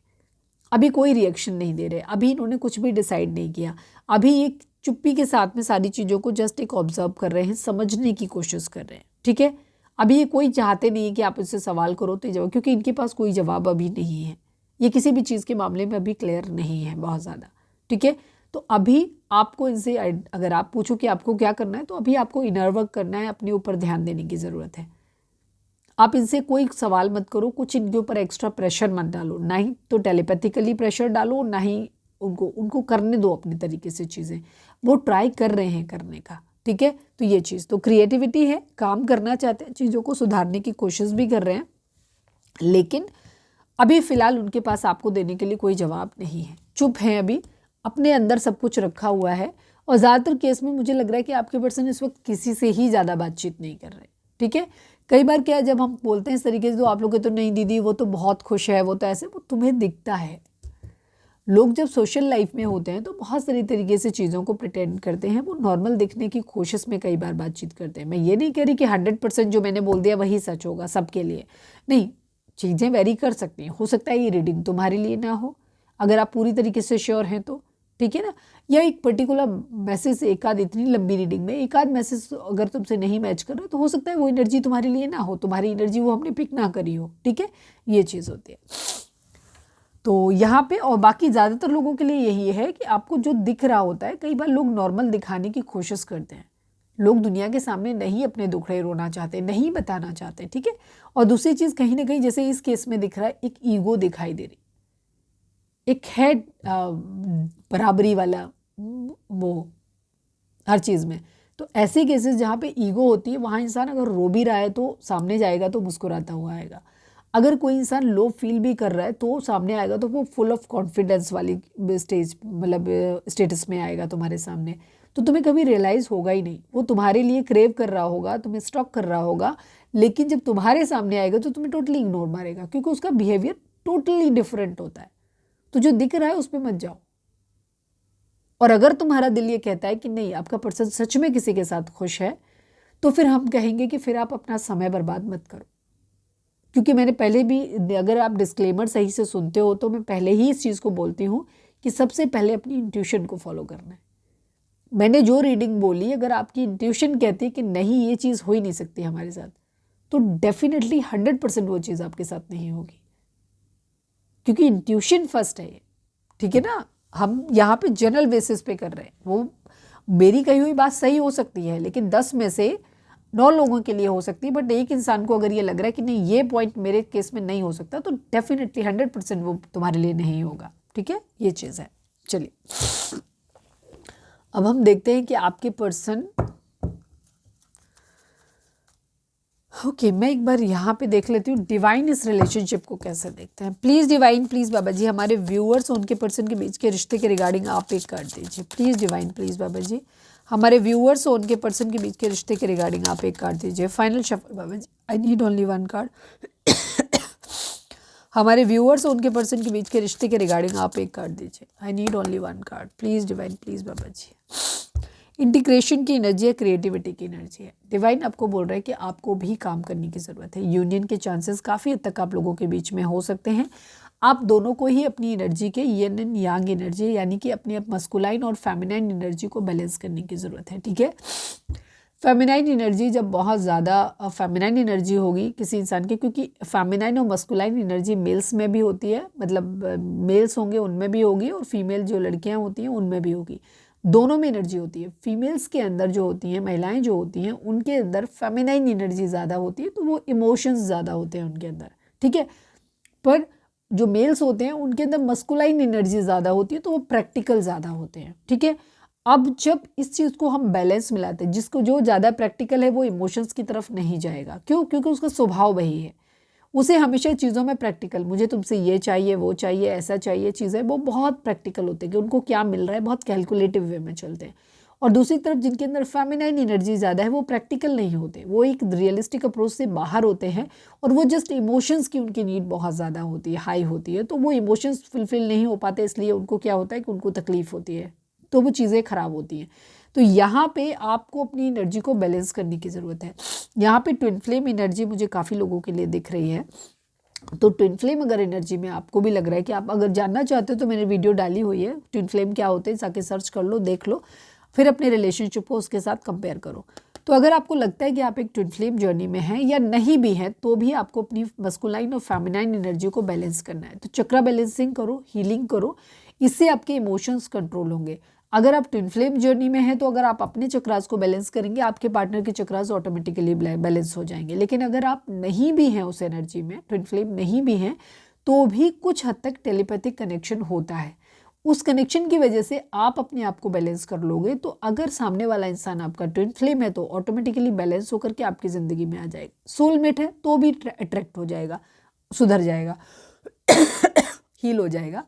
S1: अभी कोई रिएक्शन नहीं दे रहे, अभी इन्होंने कुछ भी डिसाइड नहीं किया। अभी एक चुप्पी के साथ में सारी चीज़ों को जस्ट एक ऑब्जर्व कर रहे हैं, समझने की कोशिश कर रहे हैं, ठीक है। अभी ये कोई चाहते नहीं है कि आप इससे सवाल करो तो जवाब, क्योंकि इनके पास कोई जवाब अभी नहीं है। ये किसी भी चीज़ के मामले में अभी क्लियर नहीं है बहुत ज़्यादा, ठीक है। तो अभी आपको इनसे, अगर आप पूछो कि आपको क्या करना है, तो अभी आपको इनर वर्क करना है, अपने ऊपर ध्यान देने की ज़रूरत है। आप इनसे कोई सवाल मत करो, कुछ इनके ऊपर एक्स्ट्रा प्रेशर मत डालो, ना ही तो टेलीपैथिकली प्रेशर डालो, ना ही उनको करने दो अपने तरीके से चीज़ें। वो ट्राई कर रहे हैं करने का, ठीक है। तो ये चीज़ तो क्रिएटिविटी है, काम करना चाहते हैं, चीज़ों को सुधारने की कोशिश भी कर रहे हैं, लेकिन अभी फ़िलहाल उनके पास आपको देने के लिए कोई जवाब नहीं है, चुप हैं अभी, अपने अंदर सब कुछ रखा हुआ है। और ज़्यादातर केस में मुझे लग रहा है कि आपके पर्सन इस वक्त किसी से ही ज़्यादा बातचीत नहीं कर रहे, ठीक है। कई बार क्या है, जब हम बोलते हैं इस तरीके से, तो आप लोग कहते तो नहीं दीदी वो तो बहुत खुश है, वो तो ऐसे, वो तुम्हें दिखता है। लोग जब सोशल लाइफ में होते हैं तो बहुत सारी तरीके से चीज़ों को प्रिटेंड करते हैं, वो नॉर्मल दिखने की कोशिश में कई बार बातचीत करते हैं। मैं ये नहीं कह रही कि 100% जो मैंने बोल दिया वही सच होगा सबके लिए, नहीं, चीज़ें वेरी कर सकती हैं। हो सकता है ये रीडिंग तुम्हारे लिए ना हो, अगर आप पूरी तरीके से श्योर हैं तो, ठीक है ना। या एक पर्टिकुलर मैसेज, एक आध, इतनी लंबी रीडिंग में एक आध मैसेज अगर तुमसे नहीं मैच कर रहा, तो हो सकता है वो एनर्जी तुम्हारे लिए ना हो, तुम्हारी एनर्जी वो हमने पिक ना करी हो, ठीक है। ये चीज़ होती है। तो यहाँ पे, और बाकी ज़्यादातर लोगों के लिए यही है कि आपको जो दिख रहा होता है, कई बार लोग नॉर्मल दिखाने की कोशिश करते हैं, लोग दुनिया के सामने नहीं अपने दुखड़े रोना चाहते, नहीं बताना चाहते, ठीक है। और दूसरी चीज़, कहीं ना कहीं जैसे इस केस में दिख रहा है, एक ईगो दिखाई दे रही, एक है बराबरी वाला वो हर चीज़ में। तो ऐसे केसेस जहाँ पे ईगो होती है, वहाँ इंसान अगर रो भी रहा है तो सामने जाएगा तो मुस्कुराता हुआ आएगा। अगर कोई इंसान लो फील भी कर रहा है तो सामने आएगा तो वो फुल ऑफ कॉन्फिडेंस वाली स्टेज, मतलब स्टेटस में आएगा तुम्हारे सामने। तो तुम्हें कभी रियलाइज़ होगा ही नहीं, वो तुम्हारे लिए क्रेव कर रहा होगा, तुम्हें स्टॉक कर रहा होगा, लेकिन जब तुम्हारे सामने आएगा तो तुम्हें टोटली इग्नोर मारेगा, क्योंकि उसका बिहेवियर टोटली डिफरेंट होता है। तो जो दिख रहा है उस पर मत जाओ। और अगर तुम्हारा दिल ये कहता है कि नहीं, आपका पर्सन सच में किसी के साथ खुश है, तो फिर हम कहेंगे कि फिर आप अपना समय बर्बाद मत करो। क्योंकि मैंने पहले भी, अगर आप डिस्क्लेमर सही से सुनते हो तो मैं पहले ही इस चीज़ को बोलती हूँ कि सबसे पहले अपनी इंट्यूशन को फॉलो करना है। मैंने जो रीडिंग बोली, अगर आपकी इंट्यूशन कहती है कि नहीं ये चीज़ हो ही नहीं सकती हमारे साथ, तो डेफिनेटली 100% वो चीज़ आपके साथ नहीं होगी, क्योंकि इंट्यूशन फर्स्ट है, ठीक है ना। हम यहाँ पे जनरल बेसिस पे कर रहे हैं, वो मेरी कही हुई बात सही हो सकती है, लेकिन 10 में से 9 लोगों के लिए हो सकती है। बट एक इंसान को अगर ये लग रहा है कि नहीं ये पॉइंट मेरे केस में नहीं हो सकता, तो डेफिनेटली 100% वो तुम्हारे लिए नहीं होगा, ठीक है। ये चीज़ है। चलिए अब हम देखते हैं कि आपके पर्सन, ओके, मैं एक बार यहाँ पे देख लेती हूँ डिवाइन इस रिलेशनशिप को कैसे देखते हैं। Please divine, please Baba ji, हमारे व्यूअर्स और उनके पर्सन के बीच के रिश्ते के रिगार्डिंग आप एक कार्ड दीजिए। Please divine, please Baba ji, हमारे व्यूअर्स और उनके पर्सन के बीच के रिश्ते के रिगार्डिंग आप एक कार्ड दीजिए। Final shuffle Baba ji, I need only one card. हमारे व्यूअर्स और उनके पर्सन के बीच के रिश्ते के रिगार्डिंग आप एक कार्ड दीजिए। I need only one card, please divine, please Baba ji. Integration की एनर्जी है, क्रिएटिविटी की एनर्जी है। डिवाइन आपको बोल रहा है कि आपको भी काम करने की ज़रूरत है। यूनियन के चांसेस काफ़ी हद तक आप लोगों के बीच में हो सकते हैं। आप दोनों को ही अपनी एनर्जी के यिन एंड यांग एनर्जी यानी कि अपनी मस्कुलाइन और फेमिनाइन एनर्जी को बैलेंस करने की ज़रूरत है। ठीक है, फेमिनाइन एनर्जी जब बहुत ज़्यादा फेमिनाइन एनर्जी होगी किसी इंसान की, क्योंकि फेमिनाइन और मस्कुलाइन एनर्जी मेल्स में भी होती है, मतलब मेल्स होंगे उनमें भी होगी और फीमेल जो लड़कियां होती हैं उनमें भी होगी, दोनों में एनर्जी होती है। फीमेल्स के अंदर जो होती हैं, महिलाएं जो होती हैं, उनके अंदर फेमिनाइन एनर्जी ज़्यादा होती है, तो वो इमोशंस ज़्यादा होते हैं उनके अंदर। ठीक है, पर जो मेल्स होते हैं उनके अंदर मस्कुलाइन एनर्जी ज़्यादा होती है, तो वो प्रैक्टिकल ज़्यादा होते हैं। ठीक है, अब जब इस चीज़ को हम बैलेंस मिलाते हैं, जिसको जो ज़्यादा प्रैक्टिकल है वो इमोशंस की तरफ नहीं जाएगा। क्यों? क्योंकि उसका स्वभाव वही है, उसे हमेशा चीज़ों में प्रैक्टिकल, मुझे तुमसे ये चाहिए, वो चाहिए, ऐसा चाहिए, चीज़ें वो बहुत प्रैक्टिकल होते हैं कि उनको क्या मिल रहा है, बहुत कैलकुलेटिव वे में चलते हैं। और दूसरी तरफ जिनके अंदर फेमिनाइन एनर्जी ज़्यादा है वो प्रैक्टिकल नहीं होते, वो एक रियलिस्टिक अप्रोच से बाहर होते हैं और वो जस्ट इमोशंस की उनकी नीड बहुत ज़्यादा होती है, हाई होती है, तो वो इमोशंस फुलफिल नहीं हो पाते, इसलिए उनको क्या होता है कि उनको तकलीफ होती है, तो वो चीज़ें ख़राब होती हैं। तो यहाँ पे आपको अपनी एनर्जी को बैलेंस करने की ज़रूरत है। यहाँ पे ट्विन फ्लेम एनर्जी मुझे काफ़ी लोगों के लिए दिख रही है। तो ट्विन फ्लेम अगर एनर्जी में आपको भी लग रहा है कि आप अगर जानना चाहते हो तो मैंने वीडियो डाली हुई है, ट्विन फ्लेम क्या होते हैं, जाके सर्च कर लो, देख लो, फिर अपने रिलेशनशिप को उसके साथ कंपेयर करो। तो अगर आपको लगता है कि आप एक ट्विन फ्लेम जर्नी में हैं या नहीं भी हैं, तो भी आपको अपनी मस्कुलाइन और फेमिनाइन एनर्जी को बैलेंस करना है। तो चक्रा बैलेंसिंग करो, हीलिंग करो, इससे आपके इमोशंस कंट्रोल होंगे। अगर आप ट्विन फ्लेम जर्नी में हैं तो अगर आप अपने चक्रास को बैलेंस करेंगे, आपके पार्टनर के चक्रास ऑटोमेटिकली बैलेंस हो जाएंगे। लेकिन अगर आप नहीं भी हैं उस एनर्जी में, ट्विन फ्लेम नहीं भी हैं, तो भी कुछ हद तक टेलीपैथिक कनेक्शन होता है। उस कनेक्शन की वजह से आप अपने आप को बैलेंस कर लोगे। तो अगर सामने वाला इंसान आपका ट्विन फ्लेम है तो ऑटोमेटिकली बैलेंस होकर के आपकी ज़िंदगी में आ जाएगा। सोलमेट है तो भी अट्रैक्ट हो जाएगा, सुधर जाएगा, हील हो जाएगा।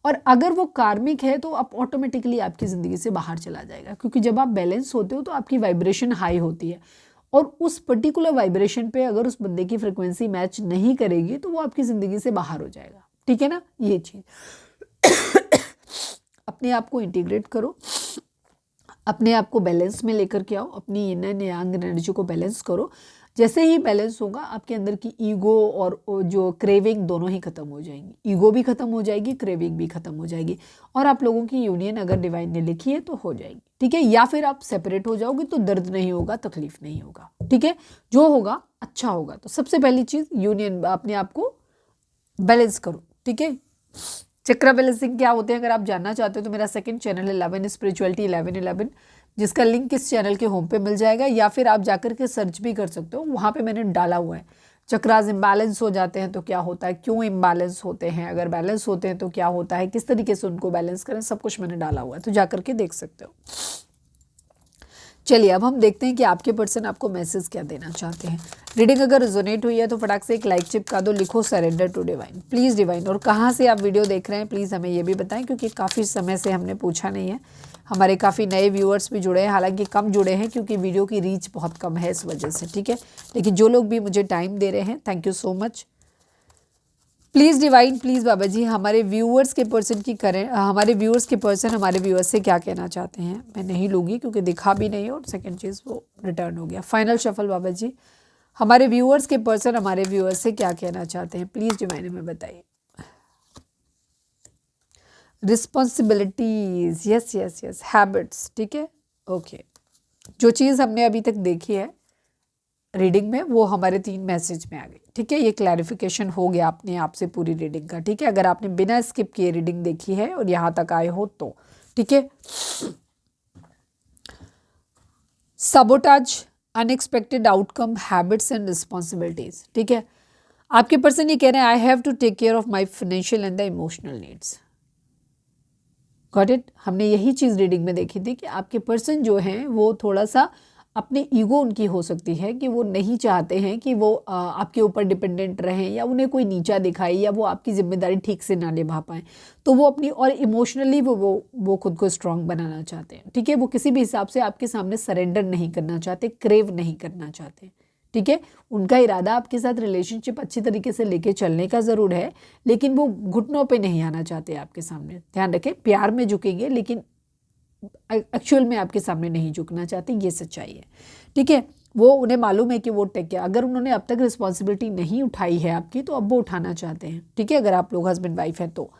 S1: और अगर वो कार्मिक है तो आप ऑटोमेटिकली आपकी ज़िंदगी से बाहर चला जाएगा, क्योंकि जब आप बैलेंस होते हो तो आपकी वाइब्रेशन हाई होती है और उस पर्टिकुलर वाइब्रेशन पे अगर उस बंदे की फ्रिक्वेंसी मैच नहीं करेगी तो वो आपकी ज़िंदगी से बाहर हो जाएगा। ठीक है ना, ये चीज़ अपने आप को इंटीग्रेट करो, अपने आप को बैलेंस में लेकर के आओ, अपनी यिन एंड यांग एनर्जी को बैलेंस करो। जैसे ही बैलेंस होगा आपके अंदर की ईगो और जो क्रेविंग दोनों ही खत्म हो जाएंगी। ईगो भी खत्म हो जाएगी, क्रेविंग भी खत्म हो जाएगी, और आप लोगों की यूनियन अगर डिवाइन ने लिखी है तो हो जाएगी। ठीक है, या फिर आप सेपरेट हो जाओगे तो दर्द नहीं होगा, तकलीफ नहीं होगा। ठीक है, जो होगा अच्छा होगा। तो सबसे पहली चीज़ यूनियन, अपने आप को बैलेंस करो। ठीक है, चक्रा बैलेंसिंग क्या होते हैं अगर आप जानना चाहते हो तो मेरा सेकंड चैनल 11 स्पिरिचुअलिटी 1111, जिसका लिंक इस चैनल के होम पे मिल जाएगा, या फिर आप जाकर के सर्च भी कर सकते हो, वहाँ पे मैंने डाला हुआ है। चक्रास इम्बैलेंस हो जाते हैं तो क्या होता है, क्यों इम्बैलेंस होते हैं, अगर बैलेंस होते हैं तो क्या होता है, किस तरीके से उनको बैलेंस करें, सब कुछ मैंने डाला हुआ है, तो जाकर के देख सकते हो। चलिए अब हम देखते हैं कि आपके पर्सन आपको मैसेज क्या देना चाहते हैं। रीडिंग अगर रिजोनेट हुई है तो फटाक से एक लाइक चिपका दो, लिखो surrender to divine, please divine. और कहाँ से आप वीडियो देख रहे हैं प्लीज़ हमें ये भी बताएं, क्योंकि काफ़ी समय से हमने पूछा नहीं है। हमारे काफ़ी नए व्यूअर्स भी जुड़े हैं, हालांकि कम जुड़े हैं क्योंकि वीडियो की रीच बहुत कम है इस वजह से। ठीक है, लेकिन जो लोग भी मुझे टाइम दे रहे हैं, thank you so much. Please divine, please Baba ji, हमारे व्यूअर्स के पर्सन की करें, हमारे व्यूअर्स के पर्सन हमारे व्यूअर्स से क्या कहना चाहते हैं। मैं नहीं लूँगी क्योंकि दिखा भी नहीं, और सेकंड चीज़ वो रिटर्न हो गया। फाइनल शफल बाबा जी, हमारे व्यूअर्स के पर्सन हमारे व्यूअर्स से क्या कहना चाहते हैं, प्लीज़ डिवाइन में बताइए। Responsibilities, yes yes yes, habits, ठीक है, ओके। जो चीज़ हमने अभी तक देखी है रीडिंग में वो हमारे 3 मैसेज में आ गई। ठीक है, ये क्लैरिफिकेशन हो गया अपने आप से पूरी रीडिंग का। ठीक है, अगर आपने बिना स्किप किए रीडिंग देखी है और यहाँ तक आए हो तो ठीक है। Sabotage, unexpected outcome, habits and responsibilities. ठीक है, आपके पर्सन ये कह रहे हैं I have to take care of my financial and the emotional needs. Got it, हमने यही चीज़ रीडिंग में देखी थी कि आपके पर्सन जो हैं वो थोड़ा सा अपने ईगो उनकी हो सकती है कि वो नहीं चाहते हैं कि वो आपके ऊपर डिपेंडेंट रहें, या उन्हें कोई नीचा दिखाए, या वो आपकी जिम्मेदारी ठीक से ना निभा पाएँ। तो वो अपनी और इमोशनली वो खुद को स्ट्रांग बनाना चाहते हैं। ठीक है, वो किसी भी हिसाब से आपके सामने सरेंडर नहीं करना चाहते, क्रेव नहीं करना चाहते। ठीक है, उनका इरादा आपके साथ रिलेशनशिप अच्छी तरीके से लेके चलने का ज़रूर है, लेकिन वो घुटनों पे नहीं आना चाहते आपके सामने। ध्यान रखें, प्यार में झुकेंगे लेकिन एक्चुअल में आपके सामने नहीं झुकना चाहते, ये सच्चाई है, ठीक है। वो उन्हें मालूम है कि वो टेक है, अगर उन्होंने अब तक रिस्पॉन्सिबिलिटी नहीं उठाई है आपकी तो अब वो उठाना चाहते हैं, ठीक है। अगर आप लोग हस्बैंड वाइफ हैं तो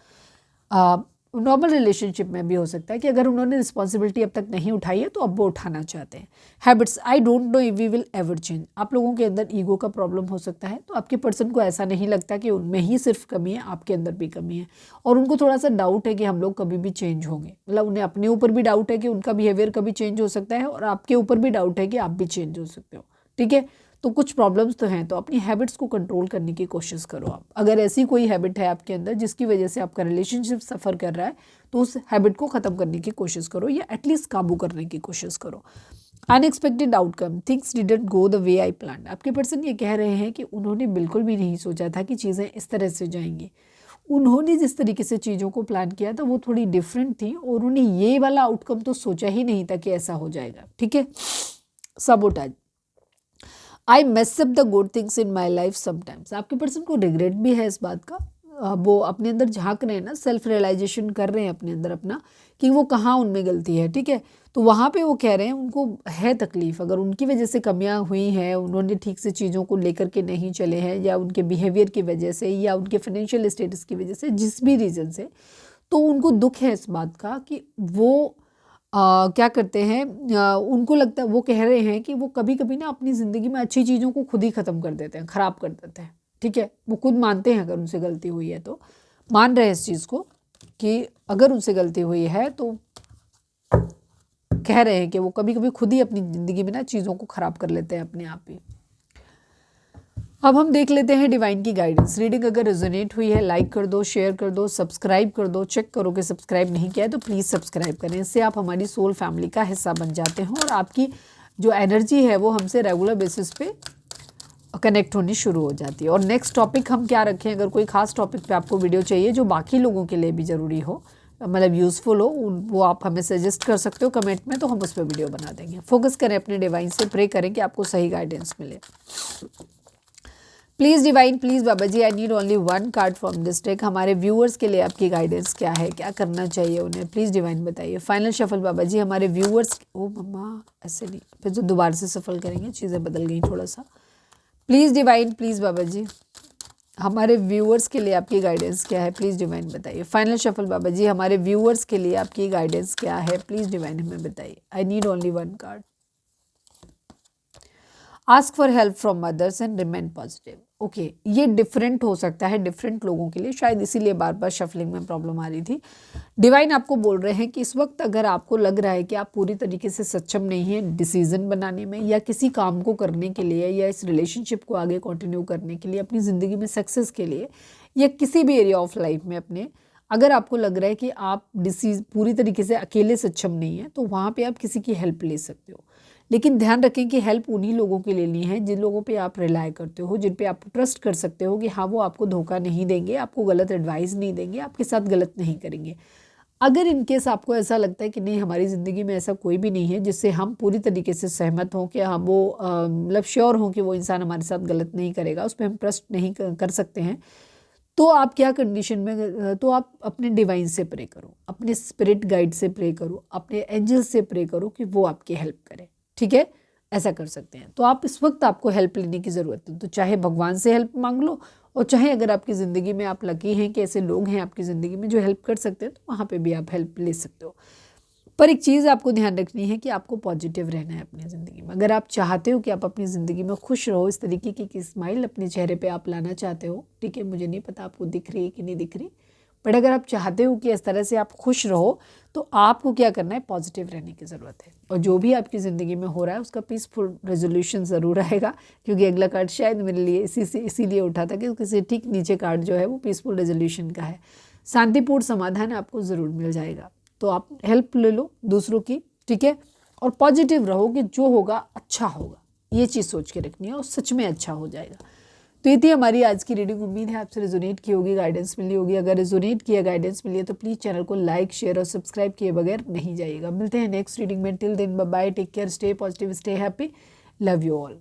S1: नॉर्मल रिलेशनशिप में भी हो सकता है कि अगर उन्होंने रिस्पॉन्सिबिलिटी अब तक नहीं उठाई है तो अब वो उठाना चाहते हैं। Habits, I don't know if we will ever change. आप लोगों के अंदर ईगो का प्रॉब्लम हो सकता है, तो आपके पर्सन को ऐसा नहीं लगता कि उनमें ही सिर्फ कमी है, आपके अंदर भी कमी है, और उनको थोड़ा सा डाउट है कि हम लोग कभी भी चेंज होंगे। मतलब उन्हें अपने ऊपर भी डाउट है कि उनका बिहेवियर कभी चेंज हो सकता है, और आपके ऊपर भी डाउट है कि आप भी चेंज हो सकते हो, ठीक है। तो कुछ प्रॉब्लम्स तो हैं, तो अपनी हैबिट्स को कंट्रोल करने की कोशिश करो आप। अगर ऐसी कोई हैबिट है आपके अंदर जिसकी वजह से आपका रिलेशनशिप सफ़र कर रहा है, तो उस हैबिट को ख़त्म करने की कोशिश करो, या एटलीस्ट काबू करने की कोशिश करो। Unexpected outcome, things didn't go the way I plan. आपके पर्सन ये कह रहे हैं कि उन्होंने बिल्कुल भी नहीं सोचा था कि चीज़ें इस तरह से जाएंगी। उन्होंने जिस तरीके से चीज़ों को प्लान किया था वो थोड़ी डिफरेंट थी, और उन्हें ये वाला आउटकम तो सोचा ही नहीं था कि ऐसा हो जाएगा, ठीक है। Sabotage, I mess up the good things in my life sometimes. आपके पर्सन को रिग्रेट भी है इस बात का, वो अपने अंदर झांक रहे हैं ना, सेल्फ रियलाइजेशन कर रहे हैं अपने अंदर अपना कि वो कहाँ उनमें गलती है, ठीक है। तो वहाँ पे वो कह रहे हैं उनको है तकलीफ़, अगर उनकी वजह से कमियां हुई हैं, उन्होंने ठीक से चीज़ों को लेकर के नहीं चले हैं, या उनके बिहेवियर की वजह से, या उनके फाइनेंशियल स्टेटस की वजह से, जिस भी रीज़न से, तो उनको दुख है इस बात का कि वो क्या करते हैं, उनको लगता है, वो कह रहे हैं कि वो कभी कभी ना अपनी ज़िंदगी में अच्छी चीज़ों को खुद ही ख़त्म कर देते हैं, ख़राब कर देते हैं, ठीक है। वो खुद मानते हैं अगर उनसे गलती हुई है, तो मान रहे हैं इस चीज़ को कि अगर उनसे गलती हुई है तो कह रहे हैं कि वो कभी कभी खुद ही अपनी ज़िंदगी में ना चीज़ों को ख़राब कर लेते हैं अपने आप ही। अब हम देख लेते हैं डिवाइन की गाइडेंस रीडिंग। अगर रेजोनेट हुई है लाइक कर दो, शेयर कर दो, सब्सक्राइब कर दो। चेक करो कि सब्सक्राइब नहीं किया है तो प्लीज़ सब्सक्राइब करें, इससे आप हमारी सोल फैमिली का हिस्सा बन जाते हैं, और आपकी जो एनर्जी है वो हमसे रेगुलर बेसिस पे कनेक्ट होनी शुरू हो जाती है। और नेक्स्ट टॉपिक हम क्या रखें, अगर कोई खास टॉपिक पे आपको वीडियो चाहिए जो बाकी लोगों के लिए भी ज़रूरी हो, मतलब यूज़फुल हो, वो आप हमें सजेस्ट कर सकते हो कमेंट में, तो हम उस पर वीडियो बना देंगे। फोकस करें अपने डिवाइन से, प्रे करें कि आपको सही गाइडेंस मिले। Please divine, please Baba ji, I need only one card from this deck. हमारे व्यूअर्स के लिए आपकी गाइडेंस क्या है, क्या करना चाहिए उन्हें, प्लीज़ डिवाइन बताइए। फाइनल शफल बाबा जी, हमारे व्यूअर्स, ओ मम्मा ऐसे नहीं, फिर जो दोबारा से सफल करेंगे, चीज़ें बदल गई थोड़ा सा। Please divine, please Baba ji, हमारे व्यूअर्स के लिए आपकी गाइडेंस क्या है, प्लीज़ डिवाइन बताइए। फाइनल शफल बाबा जी, हमारे व्यूअर्स के लिए आपकी गाइडेंस क्या है, प्लीज़ डिवाइन हमें बताइए। आई need only one card. Ask for help from mothers and remain positive. Okay, ये डिफरेंट हो सकता है डिफरेंट लोगों के लिए, शायद इसीलिए बार बार शफलिंग में प्रॉब्लम आ रही थी। डिवाइन आपको बोल रहे हैं कि इस वक्त अगर आपको लग रहा है कि आप पूरी तरीके से सक्षम नहीं हैं डिसीजन बनाने में, या किसी काम को करने के लिए, या इस रिलेशनशिप को आगे कंटिन्यू करने के लिए, अपनी ज़िंदगी में सक्सेस के लिए, या किसी भी एरिया ऑफ लाइफ में अपने, अगर आपको लग रहा है कि आप पूरी तरीके से अकेले सक्षम नहीं हैं, तो वहाँ पर आप किसी की हेल्प ले सकते हो। लेकिन ध्यान रखें कि हेल्प उन्हीं लोगों के लिए लेनी है जिन लोगों पे आप रिलाय करते हो, जिन पे आप ट्रस्ट कर सकते हो कि हाँ वो आपको धोखा नहीं देंगे, आपको गलत एडवाइस नहीं देंगे, आपके साथ गलत नहीं करेंगे। अगर इनकेस आपको ऐसा लगता है कि नहीं हमारी ज़िंदगी में ऐसा कोई भी नहीं है जिससे हम पूरी तरीके से सहमत हों कि हम वो मतलब श्योर हों कि वो इंसान हमारे साथ गलत नहीं करेगा, उस पर हम ट्रस्ट नहीं कर सकते हैं, तो आप क्या कंडीशन में, तो आप अपने डिवाइन से प्रे करो, अपने स्पिरिट गाइड से प्रे करो, अपने एंजल से प्रे करो कि वो आपकी हेल्प करें, ठीक है। ऐसा कर सकते हैं। तो आप इस वक्त आपको हेल्प लेने की ज़रूरत है, तो चाहे भगवान से हेल्प मांग लो, और चाहे अगर आपकी ज़िंदगी में आप लकी हैं कि ऐसे लोग हैं आपकी ज़िंदगी में जो हेल्प कर सकते हैं, तो वहाँ पे भी आप हेल्प ले सकते हो। पर एक चीज़ आपको ध्यान रखनी है कि आपको पॉजिटिव रहना है अपनी ज़िंदगी में। अगर आप चाहते हो कि आप अपनी ज़िंदगी में खुश रहो, इस तरीके की स्माइल अपने चेहरे पे आप लाना चाहते हो, ठीक है, मुझे नहीं पता आपको दिख रही है कि नहीं दिख रही, बट अगर आप चाहते हो कि इस तरह से आप खुश रहो, तो आपको क्या करना है, पॉजिटिव रहने की ज़रूरत है। और जो भी आपकी ज़िंदगी में हो रहा है उसका पीसफुल रेजोल्यूशन ज़रूर आएगा, क्योंकि अगला कार्ड शायद मेरे लिए इसीलिए उठा था कि किसी ठीक नीचे कार्ड जो है वो पीसफुल रेजोल्यूशन का है। शांतिपूर्ण समाधान आपको ज़रूर मिल जाएगा। तो आप हेल्प ले लो दूसरों की, ठीक है, और पॉजिटिव रहो कि जो होगा अच्छा होगा, ये चीज़ सोच के रखनी है, और सच में अच्छा हो जाएगा। तो ये थी हमारी आज की रीडिंग। उम्मीद है आपसे रेजोनेट की होगी, गाइडेंस मिली होगी। अगर रेजोनेट किया, गाइडेंस मिली है तो प्लीज़ चैनल को लाइक, शेयर और सब्सक्राइब किए बगैर नहीं जाइएगा। मिलते हैं नेक्स्ट रीडिंग में। Till then bye bye, take care, stay positive, stay happy, love you all.